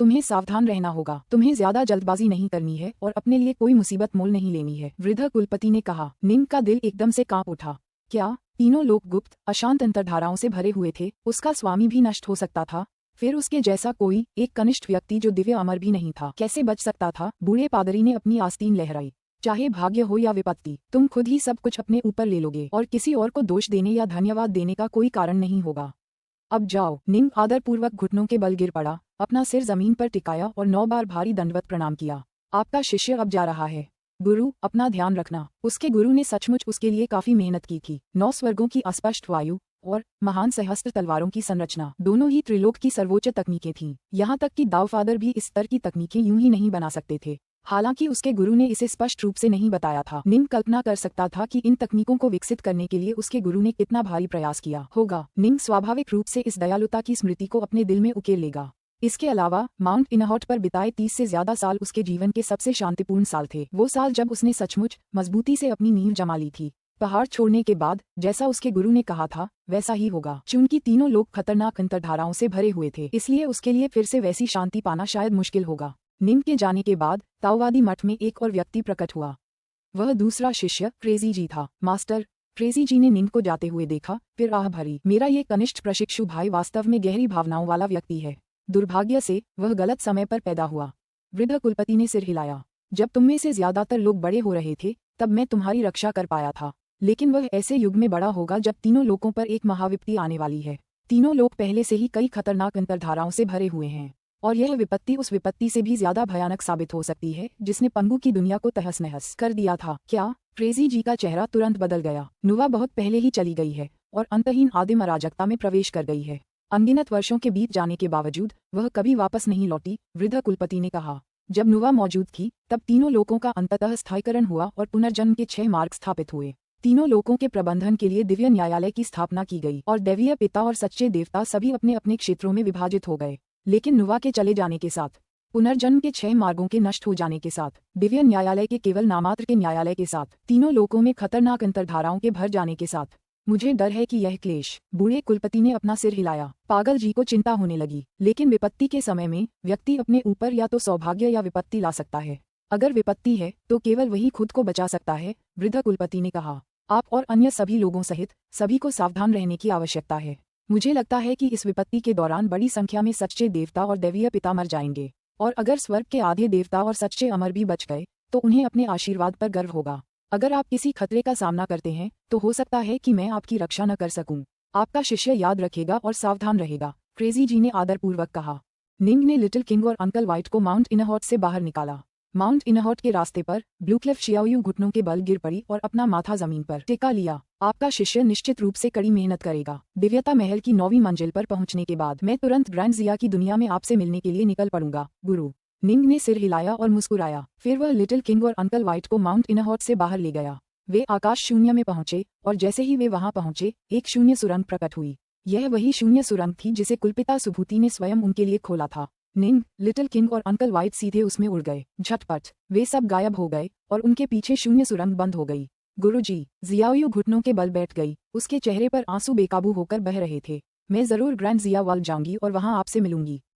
तुम्हें सावधान रहना होगा। तुम्हें ज्यादा जल्दबाजी नहीं करनी है और अपने लिए कोई मुसीबत मोल नहीं लेनी है, वृद्ध कुलपति ने कहा। निंग का दिल एकदम से कांप उठा। क्या तीनों लोग गुप्त अशांत अंतर्धाराओं से भरे हुए थे? उसका स्वामी भी नष्ट हो सकता था? फिर उसके जैसा कोई एक कनिष्ठ व्यक्ति जो दिव्य अमर भी नहीं था कैसे बच सकता था? बूढ़े पादरी ने अपनी आस्तीन लहराई। चाहे भाग्य हो या विपत्ति, तुम खुद ही सब कुछ अपने ऊपर ले लोगे और किसी और को दोष देने या धन्यवाद देने का कोई कारण नहीं होगा। अब जाओ। निंग आदरपूर्वक घुटनों के बल गिर पड़ा, अपना सिर जमीन पर टिकाया और 9 बार भारी दंडवत प्रणाम किया। आपका शिष्य अब जा रहा है। गुरु, अपना ध्यान रखना। उसके गुरु ने सचमुच उसके लिए काफी मेहनत की थी। 9 स्वर्गों की अस्पष्ट वायु और महान सहस्त्र तलवारों की संरचना, दोनों ही त्रिलोक की सर्वोच्च तकनीकें थीं। यहाँ तक कि दावफादर भी इस स्तर की तकनीकें यूं ही नहीं बना सकते थे। हालांकि उसके गुरु ने इसे स्पष्ट रूप से नहीं बताया था। निंग कल्पना कर सकता था कि इन तकनीकों को विकसित करने के लिए उसके गुरु ने कितना भारी प्रयास किया होगा। निंग स्वाभाविक रूप से इस दयालुता की स्मृति को अपने दिल में उकेर लेगा। इसके अलावा माउंट इनहॉट पर बिताए 30 से ज्यादा साल उसके जीवन के सबसे शांतिपूर्ण साल थे। वो साल जब उसने सचमुच मजबूती से अपनी नींव जमा ली थी। पहाड़ छोड़ने के बाद जैसा उसके गुरु ने कहा था वैसा ही होगा। चूंकि तीनों लोग खतरनाक अंतर्धाराओं से भरे हुए थे, इसलिए उसके लिए फिर से वैसी शांति पाना शायद मुश्किल होगा। निंग के जाने के बाद ताओवादी मठ में एक और व्यक्ति प्रकट हुआ। वह दूसरा शिष्य क्रेजी जी था। मास्टर, क्रेजी जी ने निंग को जाते हुए देखा, फिर आह भरी। मेरा ये कनिष्ठ प्रशिक्षु भाई वास्तव में गहरी भावनाओं वाला व्यक्ति है। दुर्भाग्य से वह गलत समय पर पैदा हुआ। वृद्ध कुलपति ने सिर हिलाया। जब तुम में से ज्यादातर लोग बड़े हो रहे थे तब मैं तुम्हारी रक्षा कर पाया था, लेकिन वह ऐसे युग में बड़ा होगा जब तीनों लोकों पर एक महाविपत्ति आने वाली है। तीनों लोग पहले से ही कई खतरनाक अंतर्धाराओं से भरे हुए हैं, और यह विपत्ति उस विपत्ति से भी ज्यादा भयानक साबित हो सकती है जिसने पंगु की दुनिया को तहस नहस कर दिया था। क्या? क्रेजी जी का चेहरा तुरंत बदल गया। नुवा बहुत पहले ही चली गई है और अंतहीन आदिम अराजकता में प्रवेश कर गई है। अनगिनत वर्षों के बीत जाने के बावजूद वह कभी वापस नहीं लौटी, वृद्ध कुलपति ने कहा। जब नुवा मौजूद थी तब तीनों लोकों का अंततः स्थायीकरण हुआ और पुनर्जन्म के 6 मार्ग स्थापित हुए। तीनों लोकों के प्रबंधन के लिए दिव्य न्यायालय की स्थापना की गई और दैवीय पिता और सच्चे देवता सभी अपने अपने क्षेत्रों में विभाजित हो गए। लेकिन नुवा के चले जाने के साथ, पुनर्जन्म के 6 मार्गों के नष्ट हो जाने के साथ, दिव्य न्यायालय के केवल नामात्र के न्यायालय के साथ, तीनों लोकों में खतरनाक अंतर्धाराओं के भर जाने के साथ, मुझे डर है कि यह क्लेश। बूढ़े कुलपति ने अपना सिर हिलाया। पागल जी को चिंता होने लगी। लेकिन विपत्ति के समय में व्यक्ति अपने ऊपर या तो सौभाग्य या विपत्ति ला सकता है। अगर विपत्ति है तो केवल वही खुद को बचा सकता है, वृद्ध कुलपति ने कहा। आप और अन्य सभी लोगों सहित सभी को सावधान रहने की आवश्यकता है। मुझे लगता है कि इस विपत्ति के दौरान बड़ी संख्या में सच्चे देवता और दैवीय पिता मर जाएंगे, और अगर स्वर्ग के आधे देवता और सच्चे अमर भी बच गए तो उन्हें अपने आशीर्वाद पर गर्व होगा। अगर आप किसी खतरे का सामना करते हैं तो हो सकता है कि मैं आपकी रक्षा न कर सकूं। आपका शिष्य याद रखेगा और सावधान रहेगा, क्रेजी जी ने आदरपूर्वक कहा। निंग ने लिटिल किंग और अंकल व्हाइट को माउंट इनहॉट से बाहर निकाला। माउंट इनहॉट के रास्ते पर ब्लूक्लिफ शियाओयू घुटनों के बल गिर पड़ी और अपना माथा जमीन पर टिका लिया। आपका शिष्य निश्चित रूप से कड़ी मेहनत करेगा। दिव्यता महल की 9वीं मंजिल पर पहुंचने के बाद मैं तुरंत ग्रैंड जिया की दुनिया में आपसे मिलने के लिए निकल पड़ूंगा, गुरु। निंग ने सिर हिलाया और मुस्कुराया। फिर वह लिटिल किंग और अंकल व्हाइट को माउंट इनहॉट से बाहर ले गया। वे आकाश शून्य में पहुंचे और जैसे ही वे वहां पहुंचे एक शून्य सुरंग प्रकट हुई। यह वही शून्य सुरंग थी जिसे कुलपिता सुभूति ने स्वयं उनके लिए खोला था। निंग, लिटिल किंग और अंकल व्हाइट सीधे उसमें उड़ गए। झटपट वे सब गायब हो गए और उनके पीछे शून्य सुरंग बंद हो गई। गुरुजी, जियाओयू घुटनों के बल बैठ गई। उसके चेहरे पर आंसू बेकाबू होकर बह रहे थे। मैं जरूर ग्रैंड जिया वर्ल्ड जाऊंगी और वहां आपसे मिलूंगी।